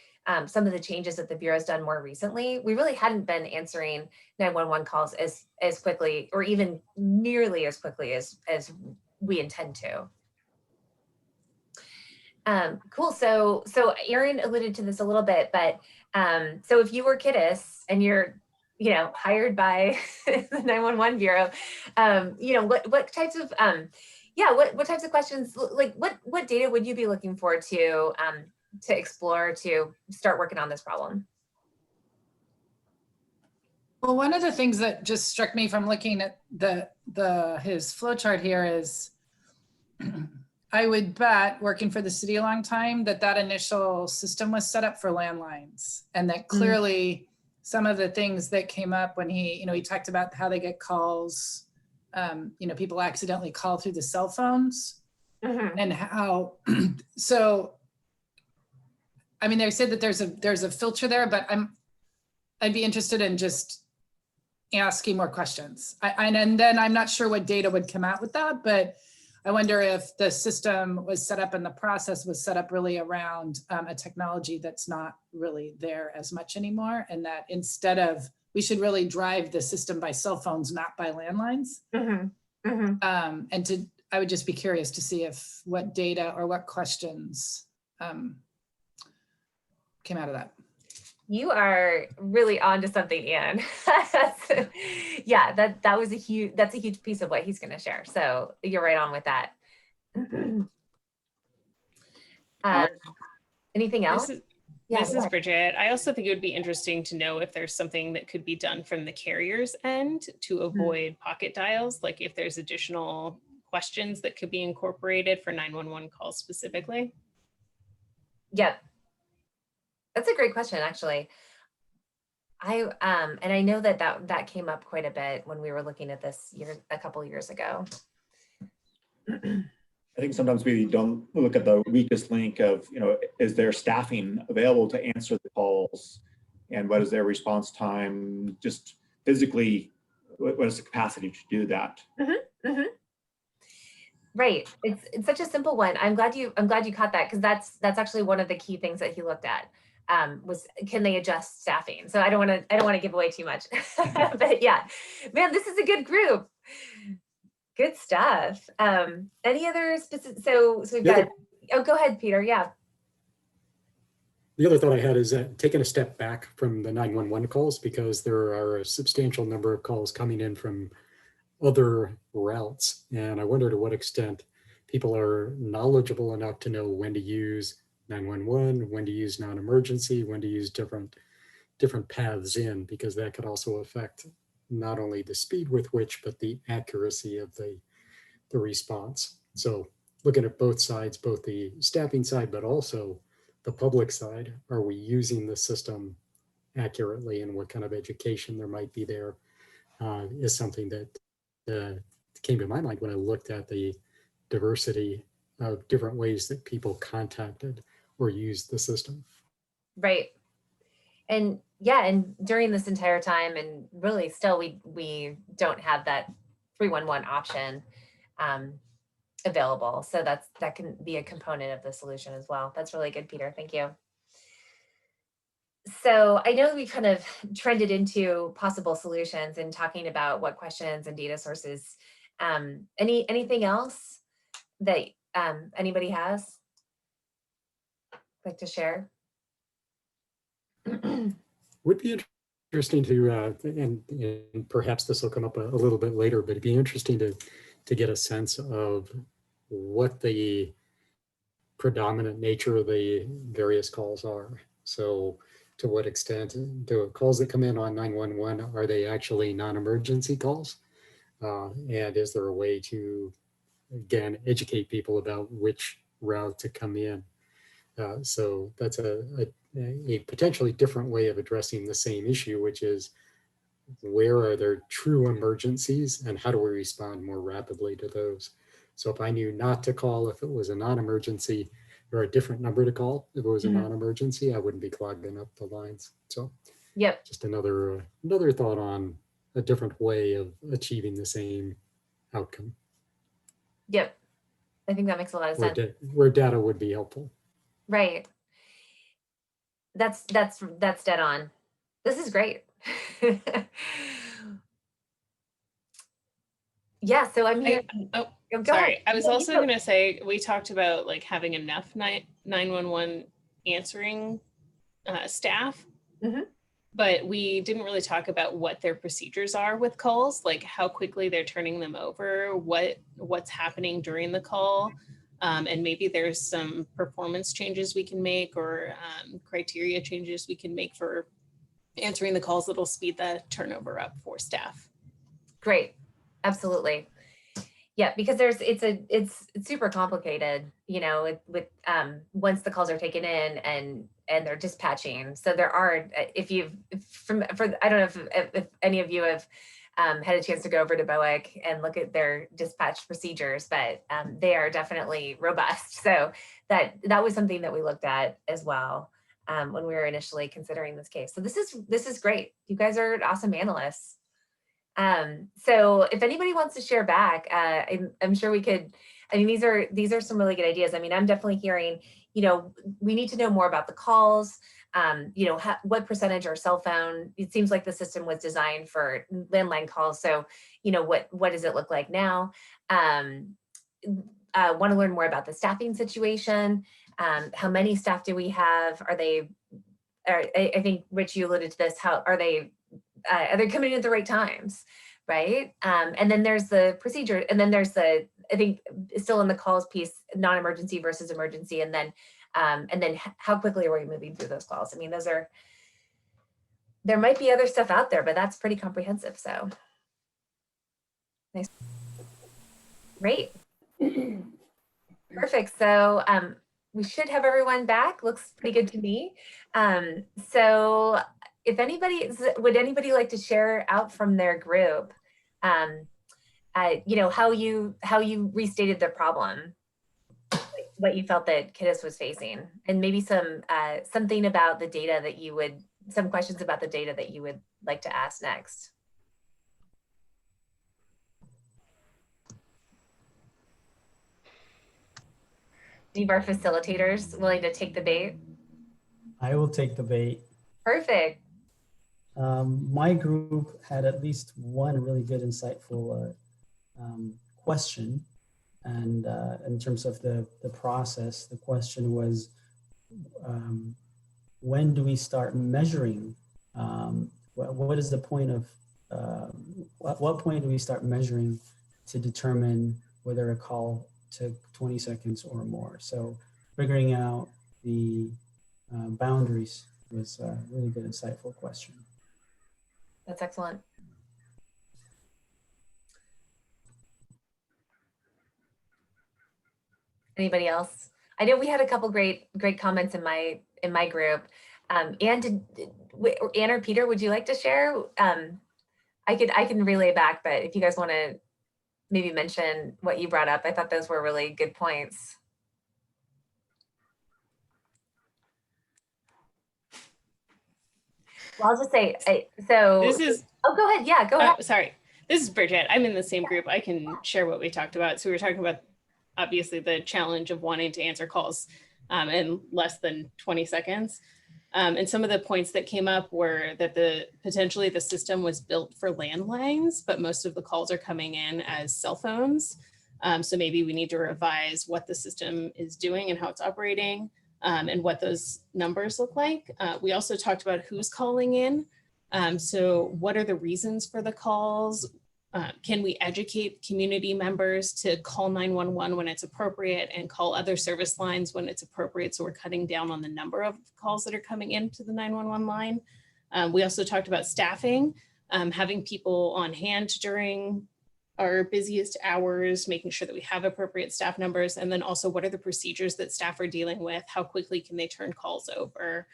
some of the changes that the Bureau's done more recently, we really hadn't been answering 911 calls as quickly or even nearly as quickly as we intend to. Cool. So Erin alluded to this a little bit, but so if you were Kiddis and you're hired by the 911 Bureau, what types of what types of questions, like what data would you be looking for to explore to start working on this problem? Well, one of the things that just struck me from looking at his flow chart here is I would bet, working for the city a long time, that initial system was set up for landlines, and that clearly some of the things that came up when he talked about how they get calls, people accidentally call through the cell phones, and how, so, I mean, they said that there's a filter there, but I'd be interested in just asking more questions. And then I'm not sure what data would come out with that, but I wonder if the system was set up and the process was set up really around a technology that's not really there as much anymore. And that instead of, we should really drive the system by cell phones, not by landlines. I would just be curious to see what data or what questions came out of that. You are really on to something, Ian. Yeah, that's a huge piece of what he's going to share. So you're right on with that. Anything else? This is Bridget. I also think it would be interesting to know if there's something that could be done from the carrier's end to avoid pocket dials, like if there's additional questions that could be incorporated for 911 calls specifically. Yep. That's a great question, actually. And I know that came up quite a bit when we were looking at this a couple of years ago. I think sometimes we don't look at the weakest link of, is there staffing available to answer the calls, and what is their response time? Just physically, what is the capacity to do that? Right. It's such a simple one. I'm glad you caught that, because that's actually one of the key things that he looked at. Was, can they adjust staffing? So I don't want to give away too much, but yeah, man, this is a good group. Good stuff. Any other specific? So we've got. Oh, go ahead, Peter. Yeah. The other thought I had is that taking a step back from the 911 calls, because there are a substantial number of calls coming in from other routes, and I wonder to what extent people are knowledgeable enough to know when to use 911, when to use non-emergency, when to use different paths in, because that could also affect not only the speed with which, but the accuracy of the response. So looking at both sides, both the staffing side, but also the public side, are we using the system accurately, and what kind of education there might be there is something that came to my mind when I looked at the diversity of different ways that people contacted or used the system. Right. And yeah, and during this entire time, and really still, we don't have that 311 option available. So that can be a component of the solution as well. That's really good, Peter. Thank you. So I know we kind of trended into possible solutions and talking about what questions and data sources. Anything else that anybody has like to share? Would be interesting to, and perhaps this will come up a little bit later, but it'd be interesting to get a sense of what the predominant nature of the various calls are. So to what extent do calls that come in on 911, are they actually non-emergency calls? And is there a way to, again, educate people about which route to come in? So that's a potentially different way of addressing the same issue, which is where are there true emergencies and how do we respond more rapidly to those? So if I knew not to call if it was a non-emergency, or a different number to call if it was a non-emergency, I wouldn't be clogging up the lines. So yep, just another thought on a different way of achieving the same outcome. Yep, I think that makes a lot of sense. Where data would be helpful. Right. That's dead on. This is great. Yeah, so I'm here. Sorry, I was also going to say, we talked about like having enough 911 answering staff, but we didn't really talk about what their procedures are with calls, like how quickly they're turning them over, what's happening during the call. And maybe there's some performance changes we can make, or criteria changes we can make for answering the calls that'll speed the turnover up for staff. Great, absolutely. Yeah, because it's super complicated, you know, with once the calls are taken in and they're dispatching. So there are, I don't know if any of you have had a chance to go over to BOEC and look at their dispatch procedures, but they are definitely robust. So that was something that we looked at as well when we were initially considering this case. So this is great. You guys are awesome analysts. So if anybody wants to share back, I'm sure we could. I mean, these are some really good ideas. I mean, I'm definitely hearing, you know, we need to know more about the calls. You know, what percentage are cell phone? It seems like the system was designed for landline calls. So, you know, what does it look like now? Want to learn more about the staffing situation. How many staff do we have? I think Rich, you alluded to this. How are they coming in at the right times, right? And then there's the procedure, and then there's I think still in the calls piece, non-emergency versus emergency, and then how quickly are we moving through those calls? I mean, there might be other stuff out there, but that's pretty comprehensive. So nice, great, perfect. So we should have everyone back. Looks pretty good to me. So if would anybody like to share out from their group, you know, how you restated the problem, what you felt that Kiddus was facing, and maybe something about the data some questions about the data that you would like to ask next. Any of our facilitators willing to take the bait? I will take the bait. Perfect. My group had at least one really good, insightful question. And in terms of the process, the question was, when do we start measuring? What is the point of, what point do we start measuring to determine whether a call took 20 seconds or more? So figuring out the boundaries was a really good, insightful question. That's excellent. Anybody else? I know we had a couple great comments in my group. Anne or Peter, would you like to share? I can relay back, but if you guys want to maybe mention what you brought up. I thought those were really good points. Well, I'll just say, This is, oh, go ahead. Yeah, go ahead. sorry. This is Bridget. I'm in the same group. I can share what we talked about. So we were talking about obviously the challenge of wanting to answer calls in less than 20 seconds. And some of the points that came up were that potentially the system was built for landlines, but most of the calls are coming in as cell phones. So maybe we need to revise what the system is doing and how it's operating. And what those numbers look like. We also talked about who's calling in. So what are the reasons for the calls? Can we educate community members to call 911 when it's appropriate and call other service lines when it's appropriate? So we're cutting down on the number of calls that are coming into the 911 line. We also talked about staffing, having people on hand during our busiest hours, making sure that we have appropriate staff numbers, and then also what are the procedures that staff are dealing with? How quickly can they turn calls over?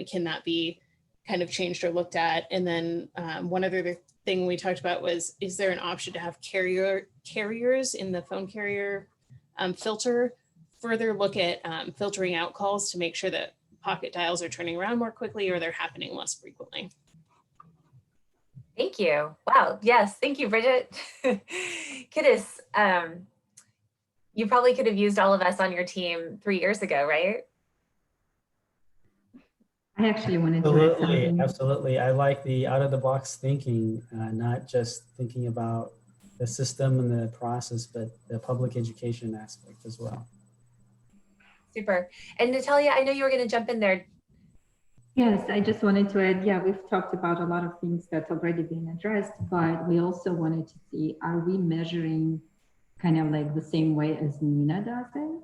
Can that be kind of changed or looked at? And then one other thing we talked about was, is there an option to have carriers in the phone carrier filter? Further look at filtering out calls to make sure that pocket dials are turning around more quickly or they're happening less frequently. Thank you. Wow. Yes. Thank you, Bridget. Kiddis, you probably could have used all of us on your team 3 years ago, right? I actually wanted to add something. Absolutely. I like the out of the box thinking, not just thinking about the system and the process, but the public education aspect as well. Super. And Natalia, I know you were going to jump in there. Yes, I just wanted to add, yeah, we've talked about a lot of things that's already been addressed, but we also wanted to see, are we measuring kind of like the same way as Nina does it?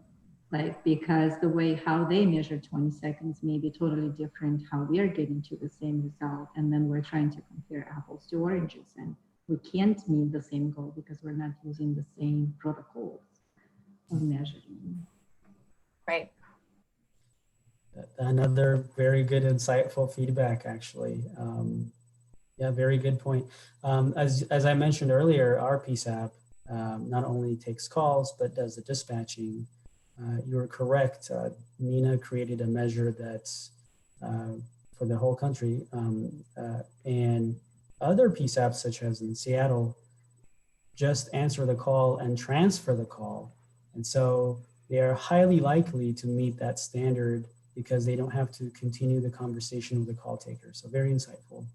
Like, because the way how they measure 20 seconds may be totally different how we are getting to the same result. And then we're trying to compare apples to oranges, and we can't meet the same goal because we're not using the same protocols of measuring. Right. Another very good, insightful feedback, actually. Yeah, very good point. As I mentioned earlier, our PSAP not only takes calls, but does the dispatching. You're correct. Nina created a measure that's for the whole country. And other PSAPs, such as in Seattle, just answer the call and transfer the call. And so they are highly likely to meet that standard because they don't have to continue the conversation with the call taker. So very insightful.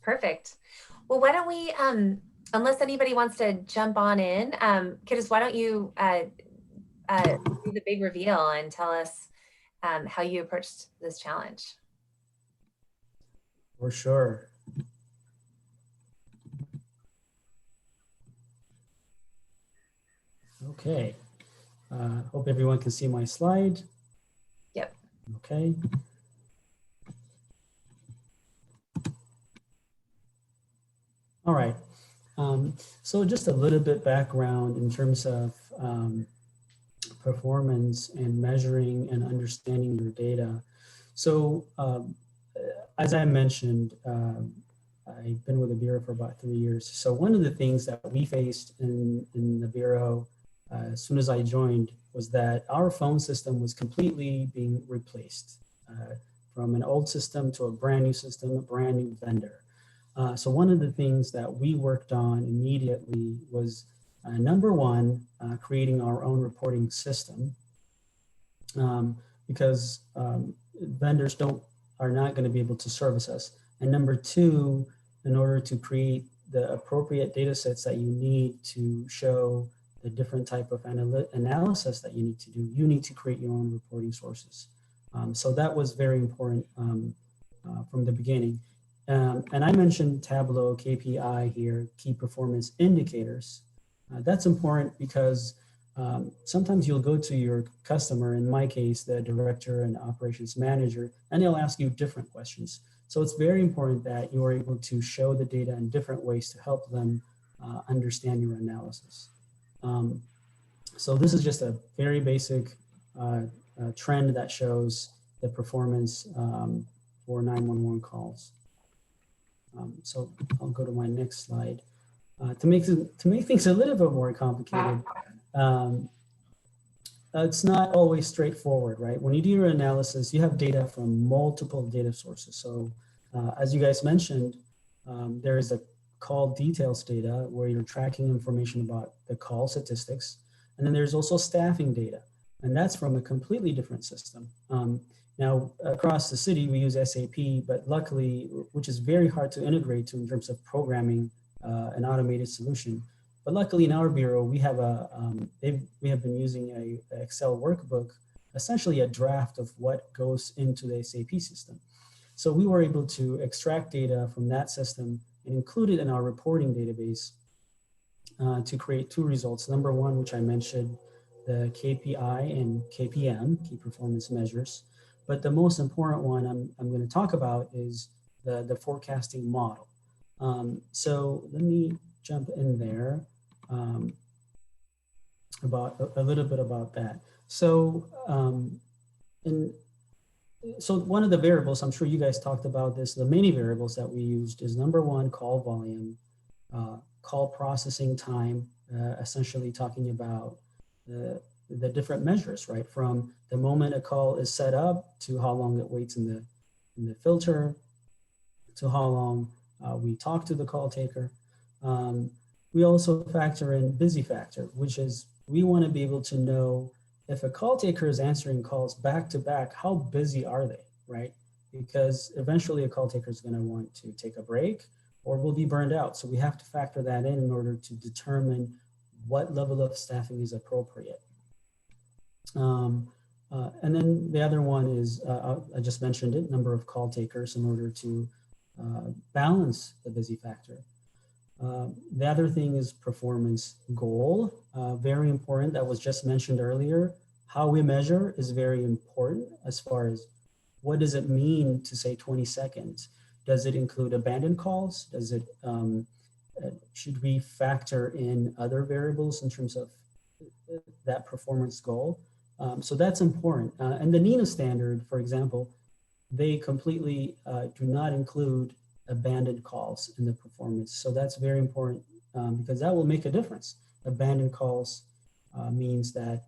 Perfect. Well, why don't we, unless anybody wants to jump on in, Kiddis, why don't you do the big reveal and tell us how you approached this challenge? For sure. Okay. Hope everyone can see my slide. Yep. Okay. All right. So just a little bit background in terms of performance and measuring and understanding your data. So as I mentioned, I've been with the Bureau for about 3 years. So one of the things that we faced in the Bureau as soon as I joined was that our phone system was completely being replaced from an old system to a brand new system, a brand new vendor. So one of the things that we worked on immediately was number one, creating our own reporting system because vendors are not going to be able to service us. And number two, in order to create the appropriate data sets that you need to show the different type of analysis that you need to do, you need to create your own reporting sources. So that was very important from the beginning. And I mentioned Tableau, KPI here, key performance indicators. That's important because sometimes you'll go to your customer, in my case, the director and operations manager, and they'll ask you different questions. So it's very important that you are able to show the data in different ways to help them understand your analysis. So this is just a very basic trend that shows the performance for 911 calls. So I'll go to my next slide. To make things a little bit more complicated, it's not always straightforward, right? When you do your analysis, you have data from multiple data sources. So as you guys mentioned, there is a call details data where you're tracking information about the call statistics. And then there's also staffing data, and that's from a completely different system. Now, across the city, we use SAP, but luckily, which is very hard to integrate to in terms of programming an automated solution. But luckily in our bureau, we have we have been using a Excel workbook, essentially a draft of what goes into the SAP system. So we were able to extract data from that system and include it in our reporting database to create two results. Number one, which I mentioned, the KPI and KPM, key performance measures. But the most important one I'm going to talk about is the forecasting model. So let me jump in there about a little bit about that. So so one of the variables, I'm sure you guys talked about this, the many variables that we used is number one, call volume, call processing time, essentially talking about the different measures, right? From the moment a call is set up to how long it waits in the filter, to how long we talk to the call taker. We also factor in busy factor, which is we want to be able to know if a call taker is answering calls back to back, how busy are they, right? Because eventually a call taker is going to want to take a break or will be burned out. So we have to factor that in order to determine what level of staffing is appropriate. And then the other one is, I just mentioned it, number of call takers in order to balance the busy factor. The other thing is performance goal, very important. That was just mentioned earlier. How we measure is very important as far as what does it mean to say 20 seconds? Does it include abandoned calls? Does it, should we factor in other variables in terms of that performance goal? So that's important. And the NINA standard, for example, they completely do not include abandoned calls in the performance. So that's very important because that will make a difference. Abandoned calls means that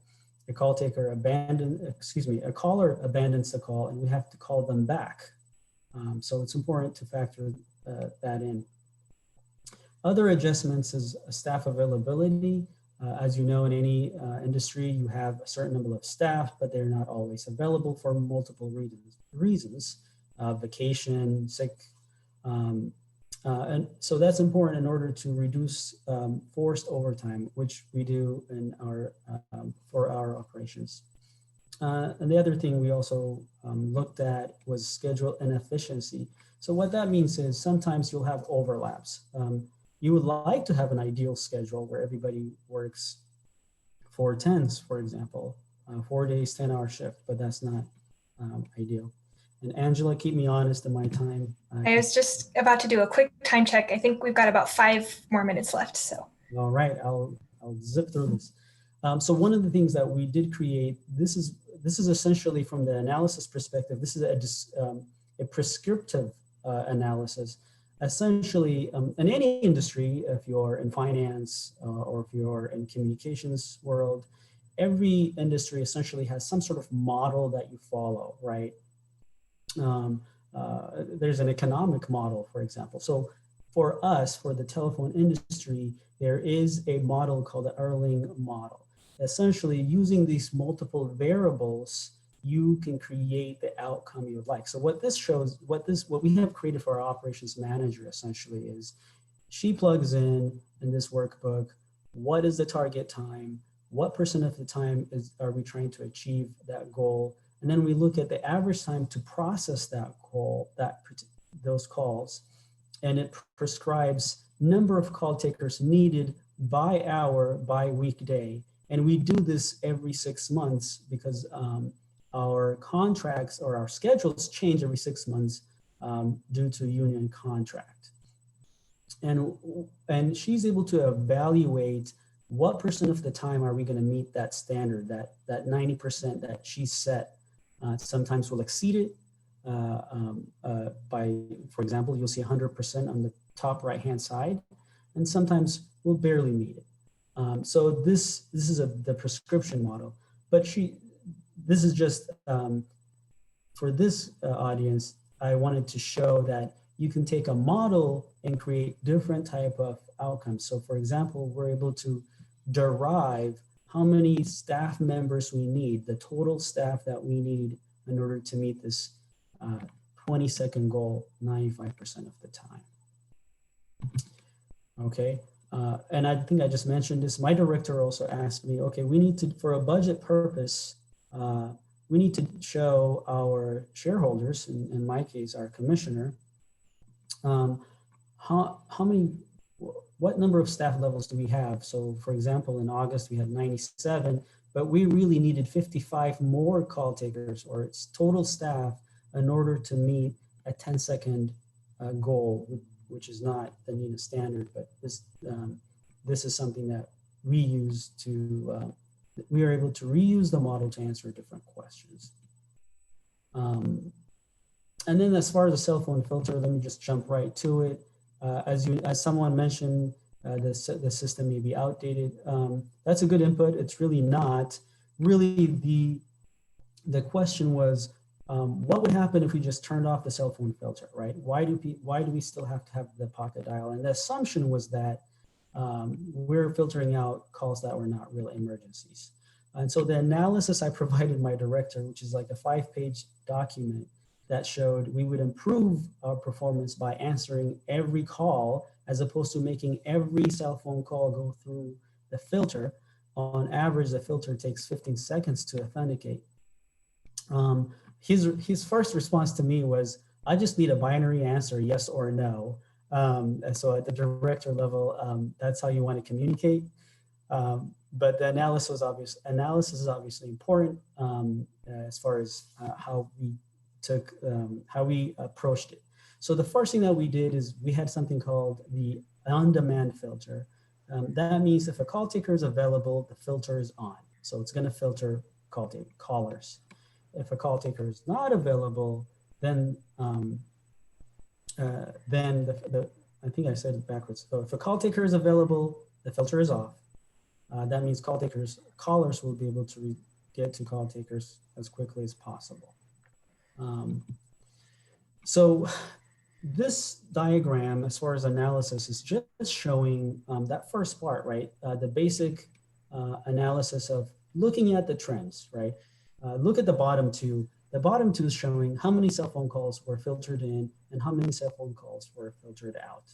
a call taker a caller abandons the call and we have to call them back. So it's important to factor that in. Other adjustments is staff availability. As you know, in any industry, you have a certain number of staff, but they're not always available for multiple reasons, vacation, sick. And so that's important in order to reduce forced overtime, which we do in our for our operations. And the other thing we also looked at was schedule inefficiency. So what that means is sometimes you'll have overlaps. You would like to have an ideal schedule where everybody works 4/10s, for example, 4 days, 10-hour shift, but that's not ideal. And Angela, keep me honest in my time. I was just about to do a quick time check. I think we've got about 5 more minutes left. So. All right, I'll zip through this. So one of the things that we did create, this is essentially from the analysis perspective, this is a prescriptive analysis. Essentially, in any industry, if you're in finance or if you're in communications world, every industry essentially has some sort of model that you follow, right? There's an economic model, for example. So for us, for the telephone industry, there is a model called the Erlang model. Essentially, using these multiple variables, you can create the outcome you would like. So what this shows, what we have created for our operations manager essentially is, she plugs in this workbook, what is the target time? What % of the time are we trying to achieve that goal? And then we look at the average time to process that call, those calls, and it prescribes number of call takers needed by hour, by weekday. And we do this every 6 months because our contracts or our schedules change every 6 months due to union contract. And she's able to evaluate what % of the time are we going to meet that standard, that 90% that she set. Sometimes we'll exceed it by, for example, you'll see 100% on the top right-hand side. and sometimes we'll barely meet it. So this is the prescription model, but this is just for this audience. I wanted to show that you can take a model and create different type of outcomes. So for example, we're able to derive how many staff members we need, the total staff that we need in order to meet this 20-second goal 95% of the time. Okay, and I think I just mentioned this. My director also asked me, okay, we need to, for a budget purpose, we need to show our shareholders, in my case, our commissioner, what number of staff levels do we have? So for example, in August, we had 97, but we really needed 55 more call takers, or its total staff, in order to meet a 10-second goal, which is not the NINA standard, but this is something that we use to, we are able to reuse the model to answer different questions. And then as far as the cell phone filter, let me just jump right to it. As someone mentioned, the system may be outdated. That's a good input. It's really not. Really, the question was, what would happen if we just turned off the cell phone filter, right? Why do we still have to have the pocket dial? And the assumption was that we're filtering out calls that were not real emergencies. And so the analysis I provided my director, which is like a 5-page document, that showed we would improve our performance by answering every call as opposed to making every cell phone call go through the filter. On average, the filter takes 15 seconds to authenticate. His first response to me was, I just need a binary answer, yes or no. And so at the director level, that's how you want to communicate. But the analysis is obviously important as far as how we approached it. So the first thing that we did is we had something called the on-demand filter. That means if a call taker is available, the filter is on. So it's going to filter callers. If a call taker is not available, then I think I said it backwards. So if a call taker is available, the filter is off. That means callers will be able to get to call takers as quickly as possible. So this diagram, as far as analysis, is just showing that first part, right? The basic analysis of looking at the trends, right? Look at the bottom two. The bottom two is showing how many cell phone calls were filtered in and how many cell phone calls were filtered out.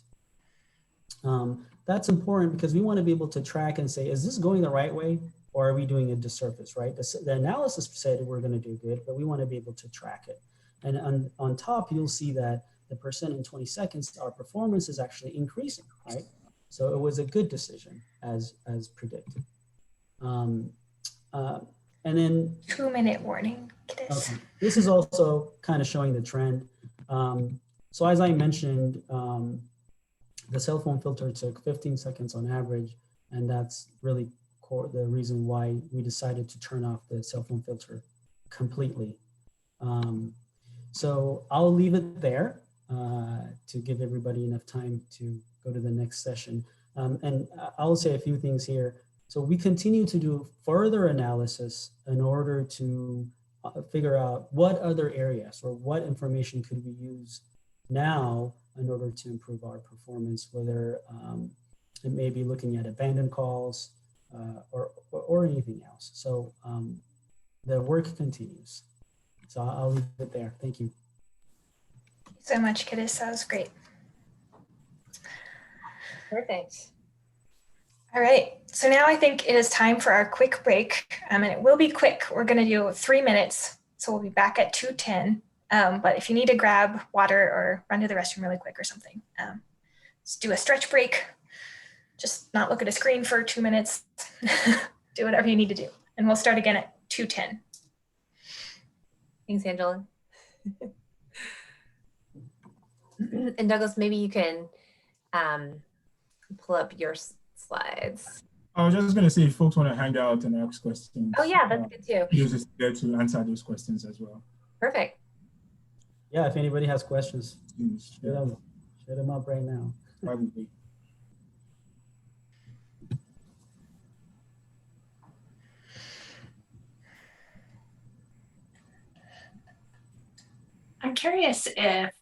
That's important because we want to be able to track and say, is this going the right way or are we doing a disservice, right? The analysis said we're going to do good, but we want to be able to track it. And on top, you'll see that the percent in 20 seconds, our performance is actually increasing, right? So it was a good decision as predicted. And then 2-minute warning. Okay. This is also kind of showing the trend. So as I mentioned, the cell phone filter took 15 seconds on average, and that's really the reason why we decided to turn off the cell phone filter completely. So I'll leave it there to give everybody enough time to go to the next session. And I'll say a few things here. So we continue to do further analysis in order to figure out what other areas or what information could we use now in order to improve our performance, whether it may be looking at abandoned calls or anything else. So the work continues. So I'll leave it there. Thank you. Thank you so much, Kiddis. That was great. Perfect. All right, so now I think it is time for our quick break, and it will be quick. We're going to do 3 minutes, so we'll be back at 2:10. But if you need to grab water or run to the restroom really quick or something, just do a stretch break. Just not look at a screen for 2 minutes. Do whatever you need to do, and we'll start again at 2:10. Thanks, Angela. And Douglas, maybe you can pull up your slides. I was just going to say, if folks want to hang out and ask questions. Oh yeah, that's good too. Use this there to answer those questions as well. Perfect. Yeah, if anybody has questions, Please, share them up right now. probably. I'm curious if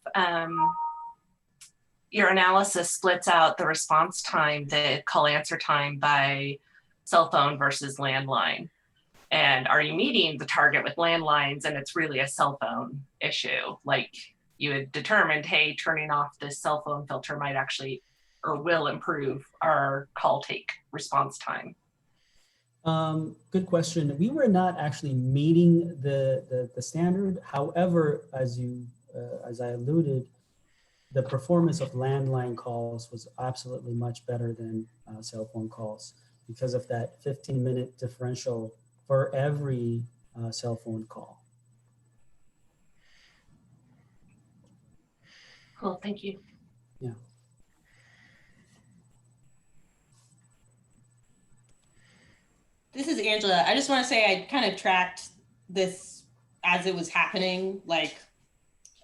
your analysis splits out the response time, the call answer time by cell phone versus landline. And are you meeting the target with landlines and it's really a cell phone issue? Like you had determined, hey, turning off this cell phone filter might actually or will improve our call take response time. Good question. We were not actually meeting the standard. However, as I alluded, the performance of landline calls was absolutely much better than cell phone calls because of that 15-minute differential for every cell phone call. Cool, thank you. Yeah. This is Angela. I just want to say I kind of tracked this as it was happening, like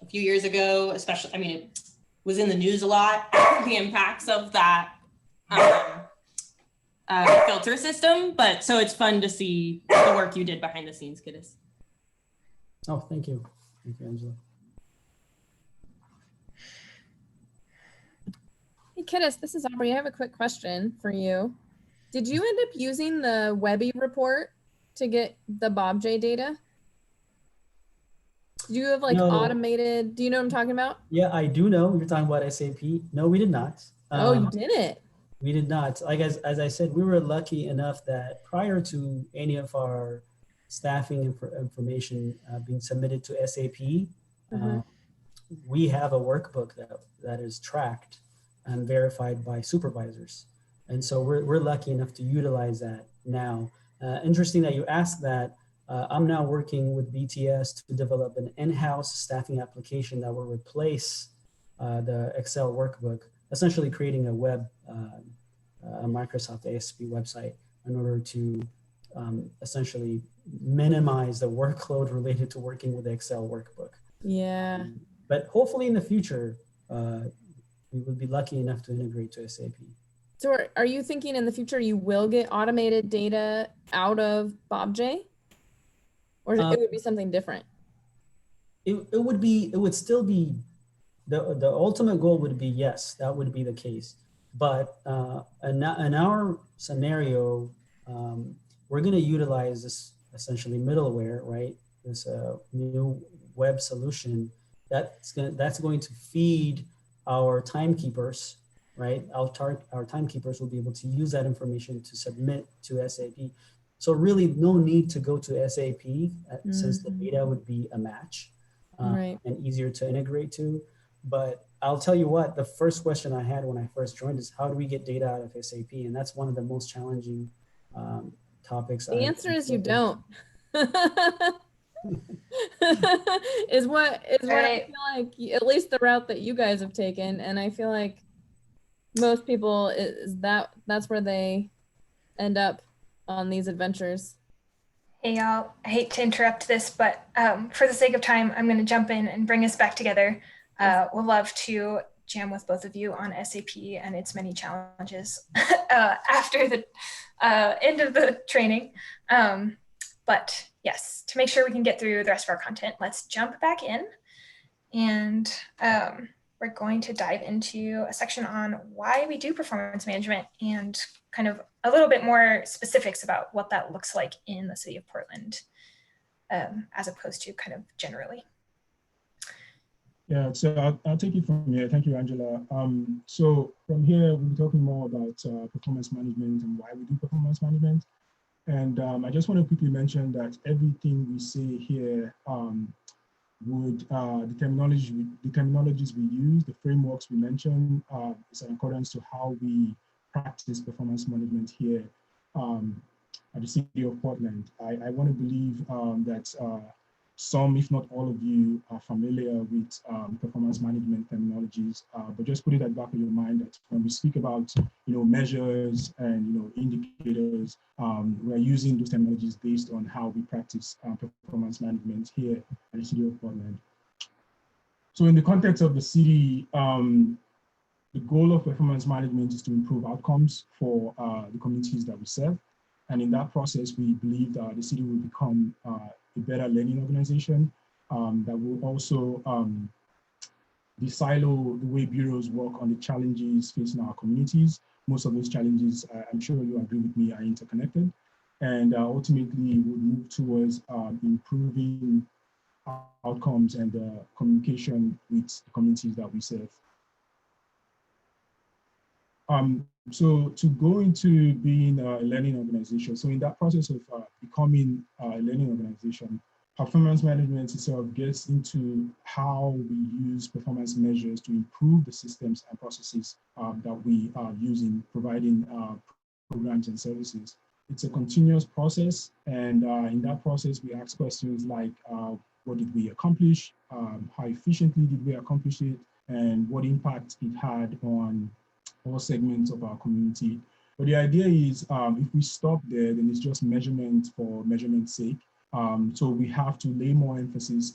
a few years ago, especially, I mean, it was in the news a lot, the impacts of that filter system. But so it's fun to see the work you did behind the scenes, Kiddis. Oh, thank you. Thank you, Angela. Hey, Kiddis, this is Aubrey. I have a quick question for you. Did you end up using the Webby report to get the BobJ data? Do you have like automated, do you know what I'm talking about? Yeah, I do know. You're talking about SAP. No, we did not. Oh, you didn't? We did not. Like as I said, we were lucky enough that prior to any of our staffing information being submitted to SAP, we have a workbook that is tracked and verified by supervisors. And so we're lucky enough to utilize that now. Interesting that you asked that. I'm now working with BTS to develop an in-house staffing application that will replace the Excel workbook, essentially creating a a Microsoft ASP website in order to essentially minimize the workload related to working with the Excel workbook. Yeah. But hopefully in the future, we will be lucky enough to integrate to SAP. So are you thinking in the future you will get automated data out of BobJ? Or it would be something different? It would still be, the ultimate goal would be, yes, that would be the case. But in our scenario, we're going to utilize this essentially middleware, right? This new web solution that's going to feed our timekeepers, right? Our timekeepers will be able to use that information to submit to SAP. So really no need to go to SAP since the data would be a match and easier to integrate to. But I'll tell you what, the first question I had when I first joined is how do we get data out of SAP? And that's one of the most challenging topics. The answer is you don't. is what I feel like, at least the route that you guys have taken. And I feel like most people that's where they end up on these adventures. Hey y'all, I hate to interrupt this, but for the sake of time, I'm going to jump in and bring us back together. We'll love to jam with both of you on SAP and its many challenges after the end of the training. But yes, to make sure we can get through the rest of our content, let's jump back in and we're going to dive into a section on why we do performance management and kind of a little bit more specifics about what that looks like in the city of Portland, as opposed to kind of generally. Yeah, so I'll take it from here. Thank you, Angela. So from here, we'll be talking more about performance management and why we do performance management. And I just want to quickly mention that everything we say here would the terminologies we use, the frameworks we mention, is in accordance to how we practice performance management here at the city of Portland. I want to believe that some, if not all of you, are familiar with performance management terminologies, but just put it at the back of your mind that when we speak about measures and indicators, we're using those terminologies based on how we practice performance management here at the city of Portland. So in the context of the city, the goal of performance management is to improve outcomes for the communities that we serve. And in that process, we believe that the city will become a better learning organization that will also de-silo the way bureaus work on the challenges facing our communities. Most of those challenges, I'm sure you agree with me, are interconnected. And ultimately, we'll move towards improving outcomes and communication with the communities that we serve. So to go into being a learning organization, so in that process of becoming a learning organization, performance management itself gets into how we use performance measures to improve the systems and processes that we are using, providing programs and services. It's a continuous process, and in that process, we ask questions like, what did we accomplish? How efficiently did we accomplish it? And what impact it had on all segments of our community. But the idea is if we stop there, then it's just measurement for measurement's sake. So we have to lay more emphasis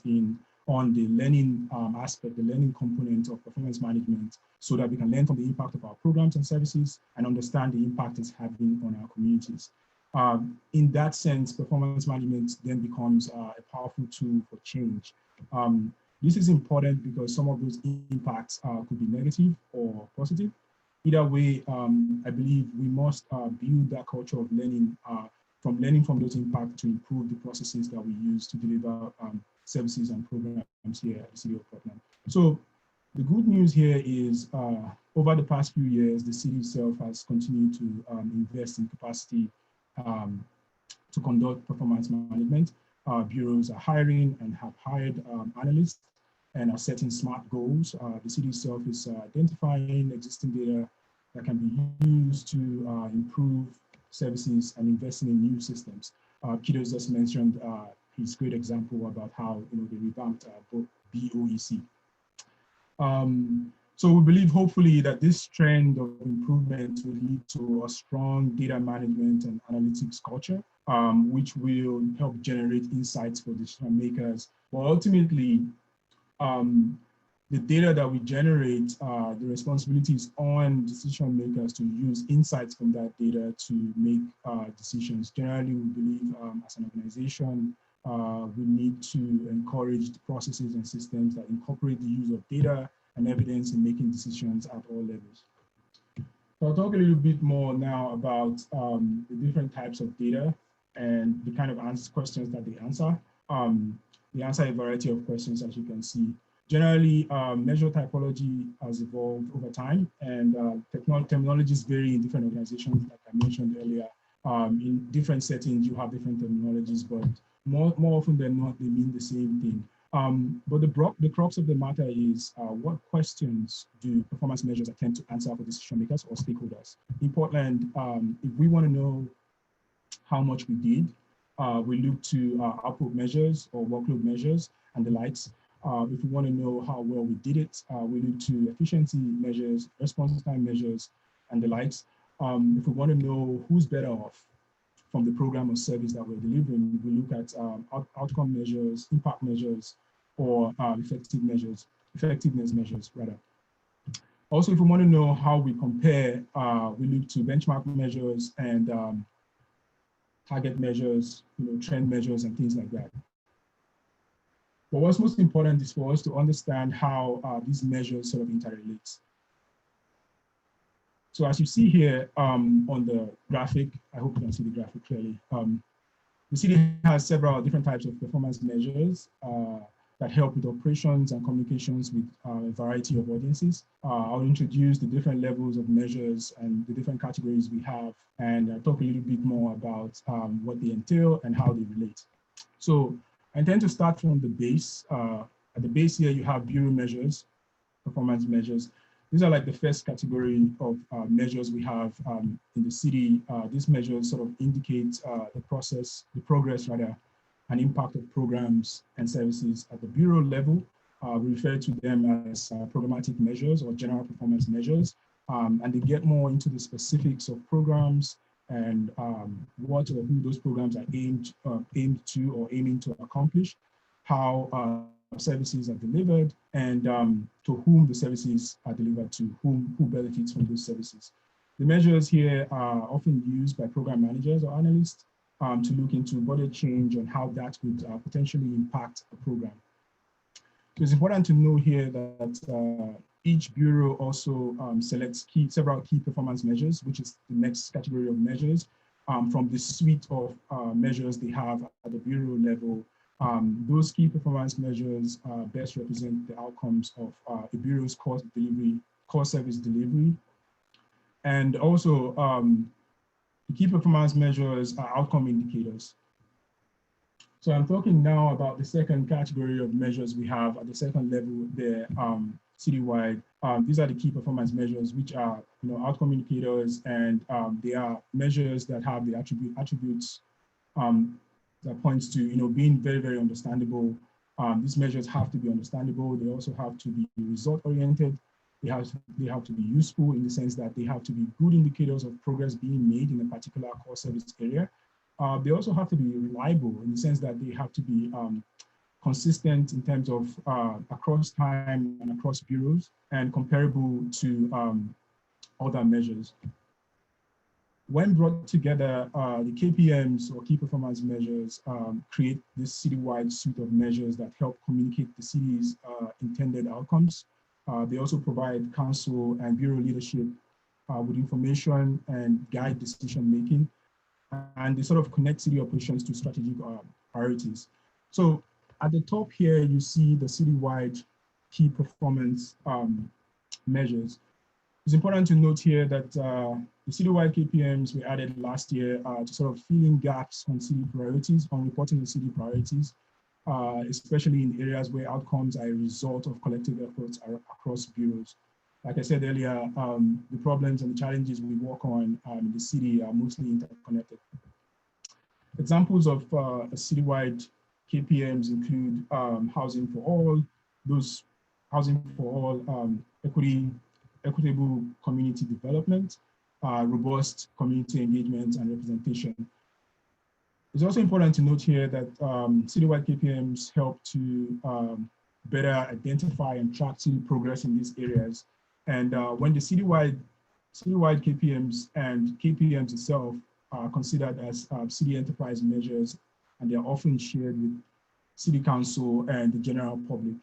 on the learning aspect, the learning component of performance management, so that we can learn from the impact of our programs and services and understand the impact it's having on our communities. In that sense, performance management then becomes a powerful tool for change. This is important because some of those impacts could be negative or positive. Either way, I believe we must build that culture of learning from those impacts to improve the processes that we use to deliver services and programs here at the City of Portland. So the good news here is over the past few years, the city itself has continued to invest in capacity to conduct performance management. Bureaus are hiring and have hired analysts and are setting SMART goals. The city itself is identifying existing data that can be used to improve services and investing in new systems. Kido's just mentioned his great example about how they revamped BOEC. So we believe hopefully that this trend of improvement will lead to a strong data management and analytics culture, which will help generate insights for decision makers. But ultimately, the data that we generate, the responsibility is on decision makers to use insights from that data to make decisions. Generally, we believe as an organization, we need to encourage the processes and systems that incorporate the use of data and evidence in making decisions at all levels. So I'll talk a little bit more now about the different types of data and the kind of questions that they answer. They answer a variety of questions, as you can see. Generally, measure typology has evolved over time, and terminologies vary in different organizations, like I mentioned earlier. In different settings, you have different terminologies, but more often than not, they mean the same thing. But the crux of the matter is what questions do performance measures attempt to answer for decision makers or stakeholders? In Portland, if we want to know how much we did, we look to output measures or workload measures and the likes. If we want to know how well we did it, we look to efficiency measures, response time measures, and the likes. If we want to know who's better off from the program or service that we're delivering, we look at outcome measures, impact measures, or effectiveness measures, rather. Also, if we want to know how we compare, we look to benchmark measures and target measures, trend measures, and things like that. But what's most important is for us to understand how these measures sort of interrelate. So as you see here on the graphic, I hope you can see the graphic clearly. The city has several different types of performance measures that help with operations and communications with a variety of audiences. I'll introduce the different levels of measures and the different categories we have, and talk a little bit more about what they entail and how they relate. So I intend to start from the base. At the base here, you have bureau measures, performance measures. These are like the first category of measures we have in the city. These measures sort of indicate the progress rather, and impact of programs and services at the bureau level. We refer to them as programmatic measures or general performance measures. And they get more into the specifics of programs and what or who those programs are aimed to or aiming to accomplish, how services are delivered, and to whom the services are delivered to, who benefits from those services. The measures here are often used by program managers or analysts to look into budget change and how that could potentially impact a program. So it's important to know here that each bureau also selects several key performance measures, which is the next category of measures from the suite of measures they have at the bureau level. Those key performance measures best represent the outcomes of the bureau's core service delivery. And also the key performance measures are outcome indicators. So I'm talking now about the second category of measures we have at the second level there, citywide. These are the key performance measures, which are outcome indicators, and they are measures that have the attributes that points to being very, very understandable. These measures have to be understandable. They also have to be result oriented. They have to be useful in the sense that they have to be good indicators of progress being made in a particular core service area. They also have to be reliable in the sense that they have to be consistent in terms of across time and across bureaus, and comparable to other measures. When brought together, the KPMs, or key performance measures, create this citywide suite of measures that help communicate the city's intended outcomes. They also provide council and bureau leadership with information and guide decision making, and they sort of connect city operations to strategic priorities. So at the top here, you see the citywide key performance measures. It's important to note here that the citywide KPMs we added last year to sort of fill in gaps on city priorities, on reporting the city priorities, especially in areas where outcomes are a result of collective efforts across bureaus. Like I said earlier, the problems and the challenges we work on in the city are mostly interconnected. Examples of a citywide KPMs include housing for all, those housing for all, equitable community development, robust community engagement and representation. It's also important to note here that citywide KPMs help to better identify and track city progress in these areas. And when the citywide KPMs and KPMs itself are considered as city enterprise measures, and they are often shared with city council and the general public.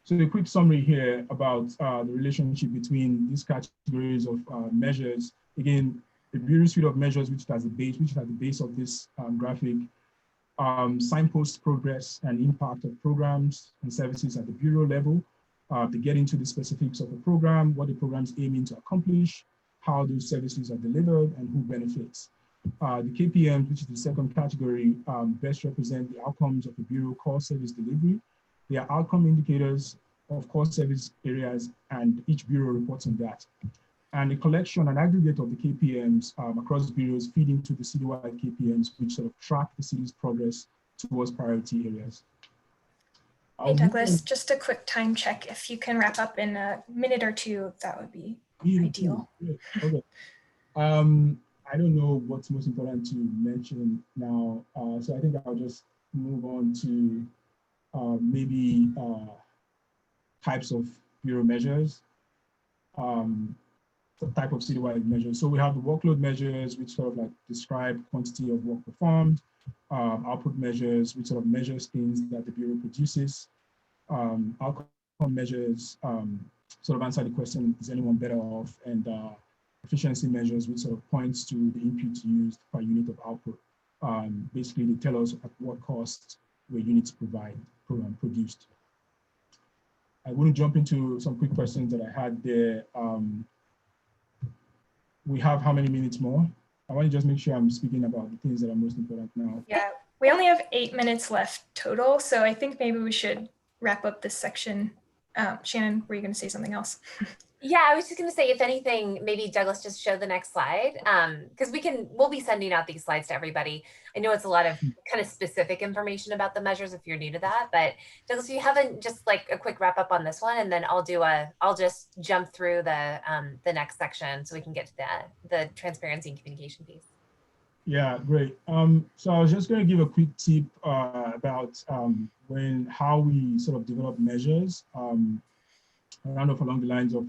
So a quick summary here about the relationship between these categories of measures. Again, the bureau suite of measures, which is at the base of this graphic, signpost progress and impact of programs and services at the bureau level. They get into the specifics of the program, what the program is aiming to accomplish, how those services are delivered, and who benefits. The KPMs, which is the second category, best represent the outcomes of the bureau core service delivery. They are outcome indicators of core service areas, and each bureau reports on that. And the collection and aggregate of the KPMs across bureaus feed into the citywide KPMs, which sort of track the city's progress towards priority areas. Hey Douglas, just a quick time check. If you can wrap up in a minute or two, that would be ideal. Okay. I don't know what's most important to mention now, so I think I'll just move on to maybe types of bureau measures, type of citywide measures. So we have the workload measures, which sort of like describe quantity of work performed, output measures, which sort of measures things that the bureau produces, outcome measures, sort of answer the question, is anyone better off, and efficiency measures, which sort of points to the input used per unit of output. Basically, they tell us at what cost were units produced. I want to jump into some quick questions that I had there. We have how many minutes more? I want to just make sure I'm speaking about the things that are most important now. Yeah, we only have 8 minutes left total, so I think maybe we should wrap up this section. Shannon, were you going to say something else? Yeah, I was just going to say, if anything, maybe Douglas just show the next slide, because we'll be sending out these slides to everybody. I know it's a lot of kind of specific information about the measures if you're new to that, but Douglas, if you haven't, just like a quick wrap up on this one, and then I'll just jump through the next section so we can get to the transparency and communication piece. Yeah, great. So I was just going to give a quick tip about how we sort of develop measures. Round off along the lines of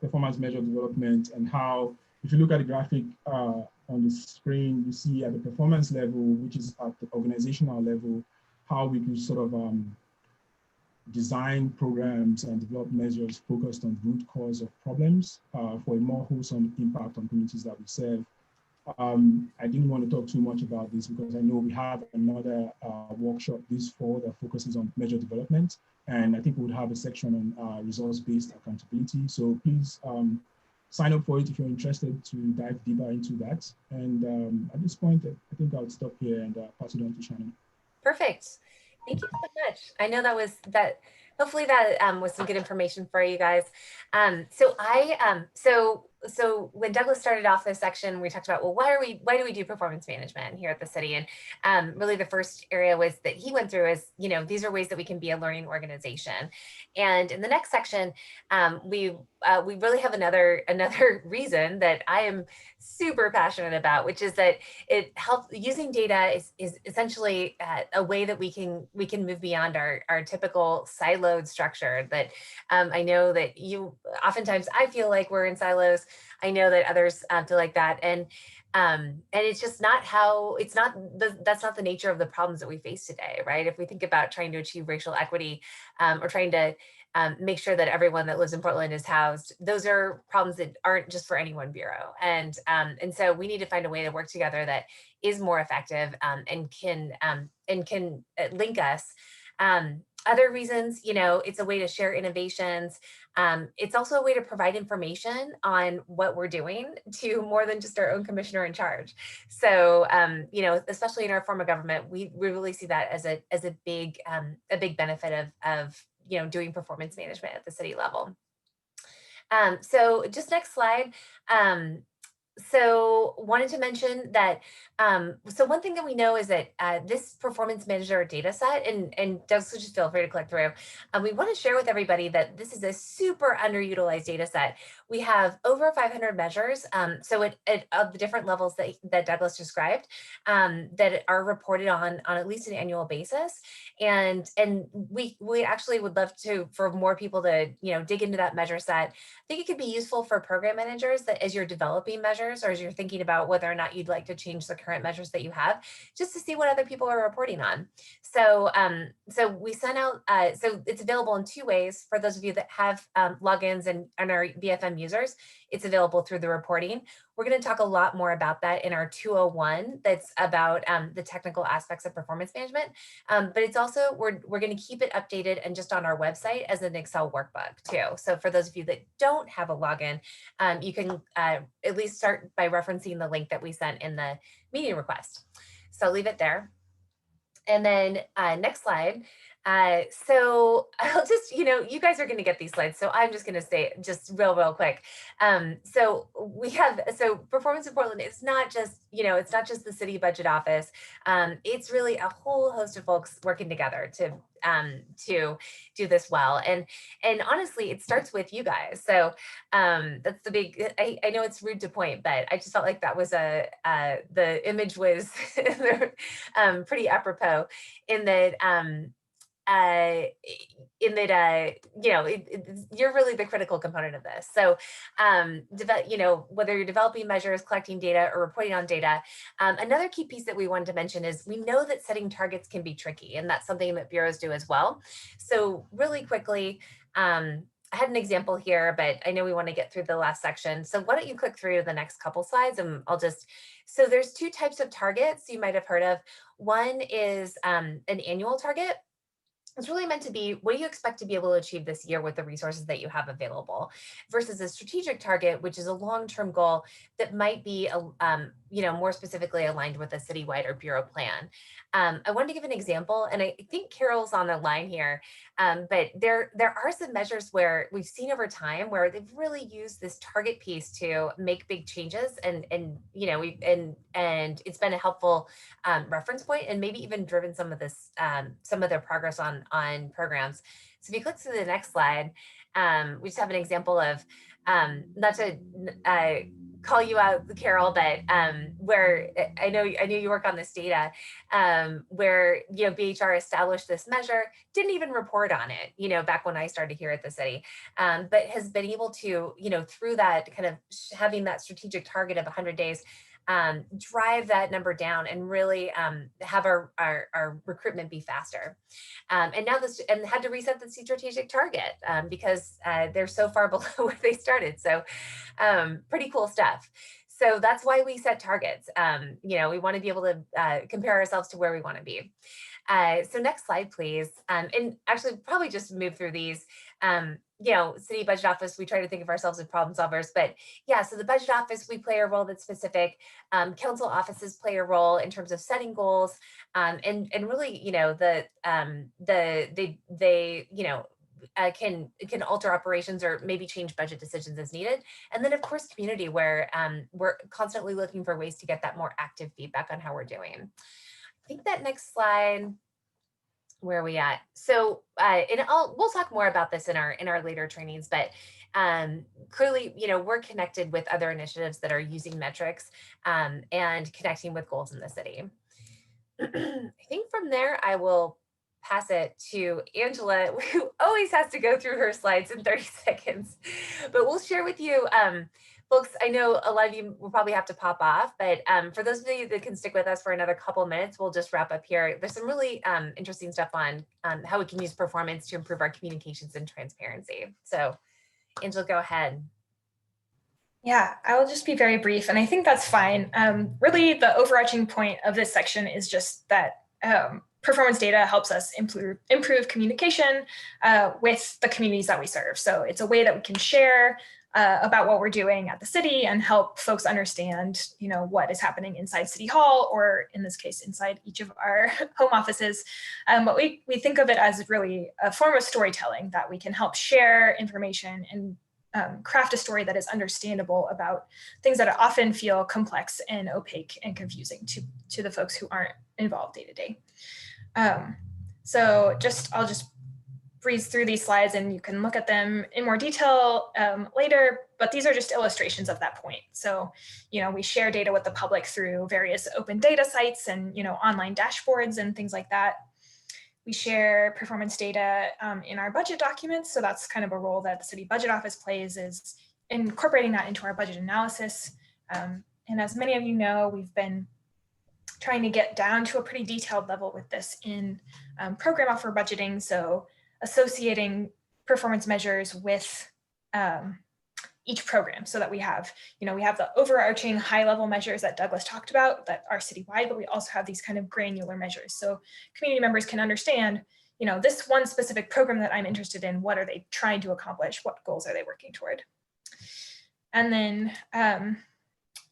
performance measure development, and how, if you look at the graphic on the screen, you see at the performance level, which is at the organizational level, how we can sort of design programs and develop measures focused on root cause of problems for a more wholesome impact on communities that we serve. I didn't want to talk too much about this because I know we have another workshop this fall that focuses on measure development. And I think we would have a section on results-based accountability. So please sign up for it if you're interested to dive deeper into that. And at this point, I think I'll stop here and pass it on to Shannon. Perfect. Thank you so much. I know hopefully that was some good information for you guys. So when Douglas started off this section, we talked about, well, why do we do performance management here at the city? And really the first area was that he went through is, these are ways that we can be a learning organization. And in the next section, we really have another reason that I am super passionate about, which is that it helps using data is essentially a way that we can move beyond our typical siloed structure that I know that oftentimes I feel like we're in silos. I know that others feel like that. And it's just that's not the nature of the problems that we face today, right? If we think about trying to achieve racial equity or trying to make sure that everyone that lives in Portland is housed, those are problems that aren't just for any one bureau. And so we need to find a way to work together that is more effective and can link us. Other reasons, it's a way to share innovations. It's also a way to provide information on what we're doing to more than just our own commissioner in charge. So, especially in our form of government, we really see that as a big benefit of doing performance management at the city level. So just next slide. So wanted to mention that, so one thing that we know is that this performance manager data set, and Doug, so just feel free to click through, we want to share with everybody that this is a super underutilized data set. We have over 500 measures, so of the different levels that Douglas described, that are reported on at least an annual basis. And we actually would love for more people to dig into that measure set. I think it could be useful for program managers that as you're developing measures or as you're thinking about whether or not you'd like to change the current measures that you have, just to see what other people are reporting on. So so we sent out, so it's available in two ways for those of you that have logins and are BFM users. It's available through the reporting. We're going to talk a lot more about that in our 201 that's about the technical aspects of performance management. But it's also, we're going to keep it updated and just on our website as an Excel workbook too. So for those of you that don't have a login, you can at least start by referencing the link that we sent in the meeting request. So I'll leave it there. And then next slide. So I'll just, you guys are going to get these slides. So I'm just going to say just real quick. So performance in Portland is not just, it's not just the city budget office. It's really a whole host of folks working together to do this well. And honestly, it starts with you guys. So that's the big, I know it's rude to point, but I just felt like that was the image was pretty apropos in that, you're really the critical component of this. So, whether you're developing measures, collecting data, or reporting on data, another key piece that we wanted to mention is we know that setting targets can be tricky, and that's something that bureaus do as well. So really quickly, I had an example here, but I know we want to get through the last section. So why don't you click through to the next couple slides and so there's two types of targets you might have heard of. One is an annual target. It's really meant to be, what do you expect to be able to achieve this year with the resources that you have available, versus a strategic target, which is a long-term goal that might be, more specifically aligned with a citywide or bureau plan. I wanted to give an example, and I think Carol's on the line here, but there are some measures where we've seen over time where they've really used this target piece to make big changes, and it's been a helpful reference point, and maybe even driven some of their progress on programs. So if you click to the next slide, we just have an example of, not to call you out, Carol, but where I know you work on this data, where BHR established this measure, didn't even report on it, back when I started here at the city, but has been able to, through that kind of having that strategic target of 100 days, drive that number down and really have our recruitment be faster. And now and had to reset the strategic target because they're so far below where they started. So pretty cool stuff. So that's why we set targets. We want to be able to compare ourselves to where we want to be. So next slide, please. And actually probably just move through these. City budget office, we try to think of ourselves as problem solvers, but yeah, so the budget office, we play a role that's specific. Council offices play a role in terms of setting goals, and really, they can alter operations or maybe change budget decisions as needed. And then of course, community, where we're constantly looking for ways to get that more active feedback on how we're doing. I think that next slide, where are we at? So, we'll talk more about this in our later trainings, but clearly, we're connected with other initiatives that are using metrics and connecting with goals in the city. I think from there, I will pass it to Angela, who always has to go through her slides in 30 seconds, but we'll share with you, folks, I know a lot of you will probably have to pop off, but for those of you that can stick with us for another couple minutes, we'll just wrap up here. There's some really interesting stuff on how we can use performance to improve our communications and transparency. So Angela, go ahead. Yeah, I will just be very brief, and I think that's fine. Really, the overarching point of this section is just that performance data helps us improve communication with the communities that we serve. So it's a way that we can share about what we're doing at the city and help folks understand, what is happening inside City Hall, or in this case, inside each of our home offices. But we think of it as really a form of storytelling that we can help share information and craft a story that is understandable about things that often feel complex and opaque and confusing to the folks who aren't involved day to day. So I'll just breeze through these slides and you can look at them in more detail later, but these are just illustrations of that point. So, we share data with the public through various open data sites and, online dashboards and things like that. We share performance data in our budget documents. So that's kind of a role that the city budget office plays, is incorporating that into our budget analysis. And as many of you know, we've been trying to get down to a pretty detailed level with this in program offer budgeting. So associating performance measures with each program, so that we have the overarching high level measures that Douglas talked about that are citywide, but we also have these kind of granular measures. So community members can understand, this one specific program that I'm interested in, what are they trying to accomplish? What goals are they working toward? And then,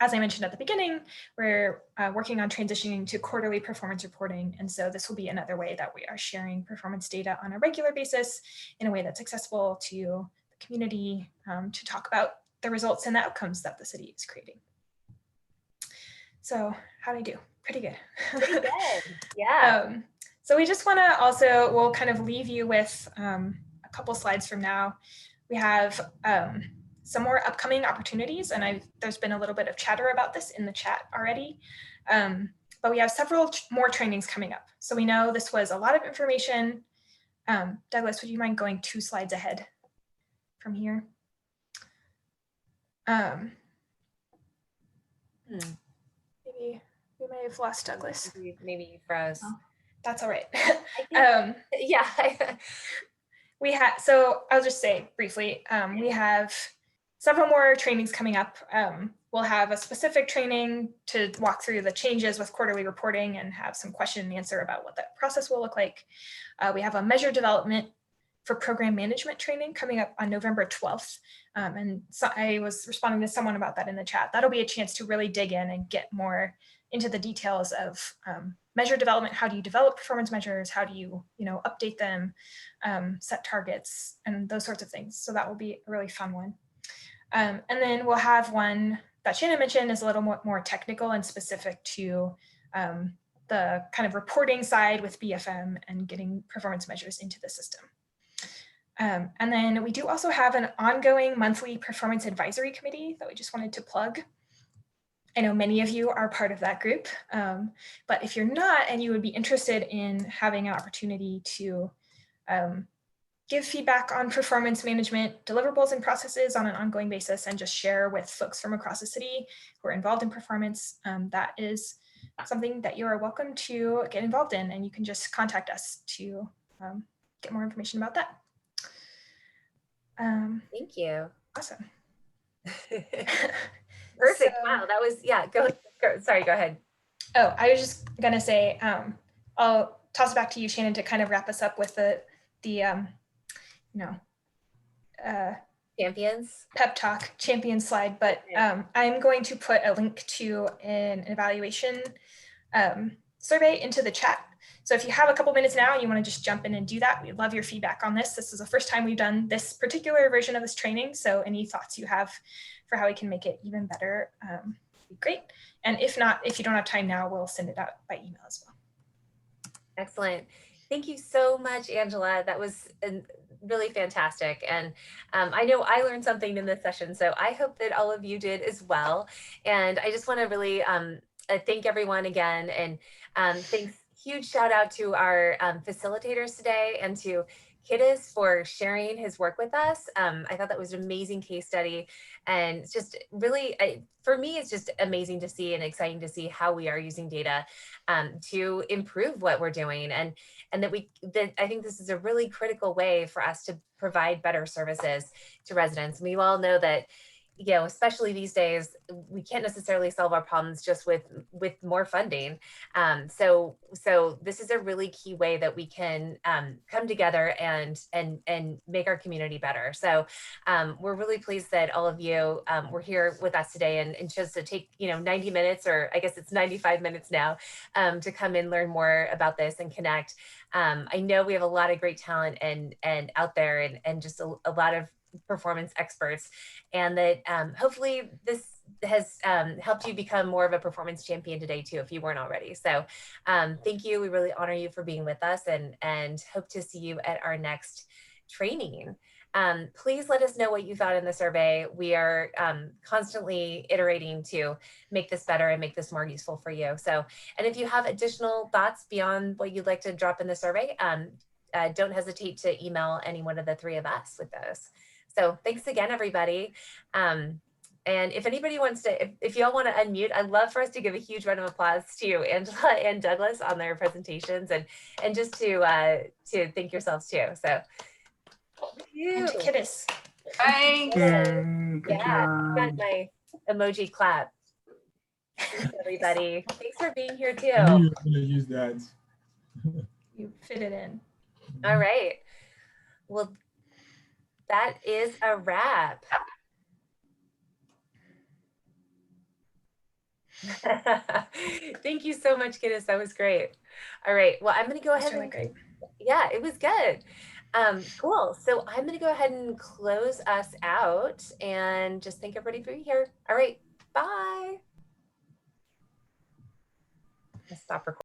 as I mentioned at the beginning, we're working on transitioning to quarterly performance reporting. And so this will be another way that we are sharing performance data on a regular basis in a way that's accessible to the community to talk about the results and the outcomes that the city is creating. So how did I do? Pretty good. Pretty good, yeah. So we just wanna we'll kind of leave you with a couple slides from now. We have some more upcoming opportunities, and there's been a little bit of chatter about this in the chat already, but we have several more trainings coming up. So we know this was a lot of information. Douglas, would you mind going 2 slides ahead from here? Maybe we may have lost Douglas. Maybe you froze. Oh, that's all right. Yeah. So I'll just say briefly, we have several more trainings coming up. We'll have a specific training to walk through the changes with quarterly reporting and have some question and answer about what that process will look like. We have a measure development for program management training coming up on November 12th. And so I was responding to someone about that in the chat. That'll be a chance to really dig in and get more into the details of measure development. How do you develop performance measures? How do you, update them, set targets, and those sorts of things. So that will be a really fun one. And then we'll have one that Shannon mentioned is a little more technical and specific to the kind of reporting side with BFM and getting performance measures into the system. And then we do also have an ongoing monthly performance advisory committee that we just wanted to plug. I know many of you are part of that group, but if you're not and you would be interested in having an opportunity to give feedback on performance management deliverables and processes on an ongoing basis, and just share with folks from across the city who are involved in performance. That is something that you are welcome to get involved in, and you can just contact us to get more information about that. Thank you. Awesome. Perfect. Wow, that was, yeah, go, sorry, go ahead. Oh, I was just gonna say, I'll toss it back to you, Shannon, to kind of wrap us up with the champions pep talk champion slide. But I'm going to put a link to an evaluation survey into the chat. So if you have a couple minutes now and you want to just jump in and do that, we'd love your feedback on this. This is the first time we've done this particular version of this training. So any thoughts you have for how we can make it even better would be great. And if not, if you don't have time now, we'll send it out by email as well. Excellent. Thank you so much, Angela. That was really fantastic. And I know I learned something in this session, so I hope that all of you did as well. And I just want to really thank everyone again. And thanks, huge shout out to our facilitators today and to Kiddis for sharing his work with us. I thought that was an amazing case study, and it's just really, for me, it's just amazing to see and exciting to see how we are using data to improve what we're doing, and that I think this is a really critical way for us to provide better services to residents. We all know that, you know, especially these days, we can't necessarily solve our problems just with more funding. So this is a really key way that we can come together and make our community better. So we're really pleased that all of you were here with us today, and just to take 90 minutes, or I guess it's 95 minutes now, to come and learn more about this and connect. I know we have a lot of great talent and out there, and just a lot of performance experts, and that hopefully this has helped you become more of a performance champion today too, if you weren't already. So thank you. We really honor you for being with us, and hope to see you at our next training. Please let us know what you thought in the survey. We are constantly iterating to make this better and make this more useful for you. So, and if you have additional thoughts beyond what you'd like to drop in the survey, don't hesitate to email any one of the three of us with those. So thanks again, everybody. And if anybody wants to, if y'all want to unmute, I'd love for us to give a huge round of applause to Angela and Douglas on their presentations, and just to thank yourselves too. So and to Kiddis. Thanks. Yeah, got my emoji clap. Thanks, everybody. Thanks for being here too. I knew you were going to use that. You fit it in. All right. Well, that is a wrap. Thank you so much, Kiddis. That was great. All right. Well, I'm going to go ahead and great. Yeah, it was good. Cool. So I'm going to go ahead and close us out, and just thank everybody for being here. All right. Bye. Stop recording.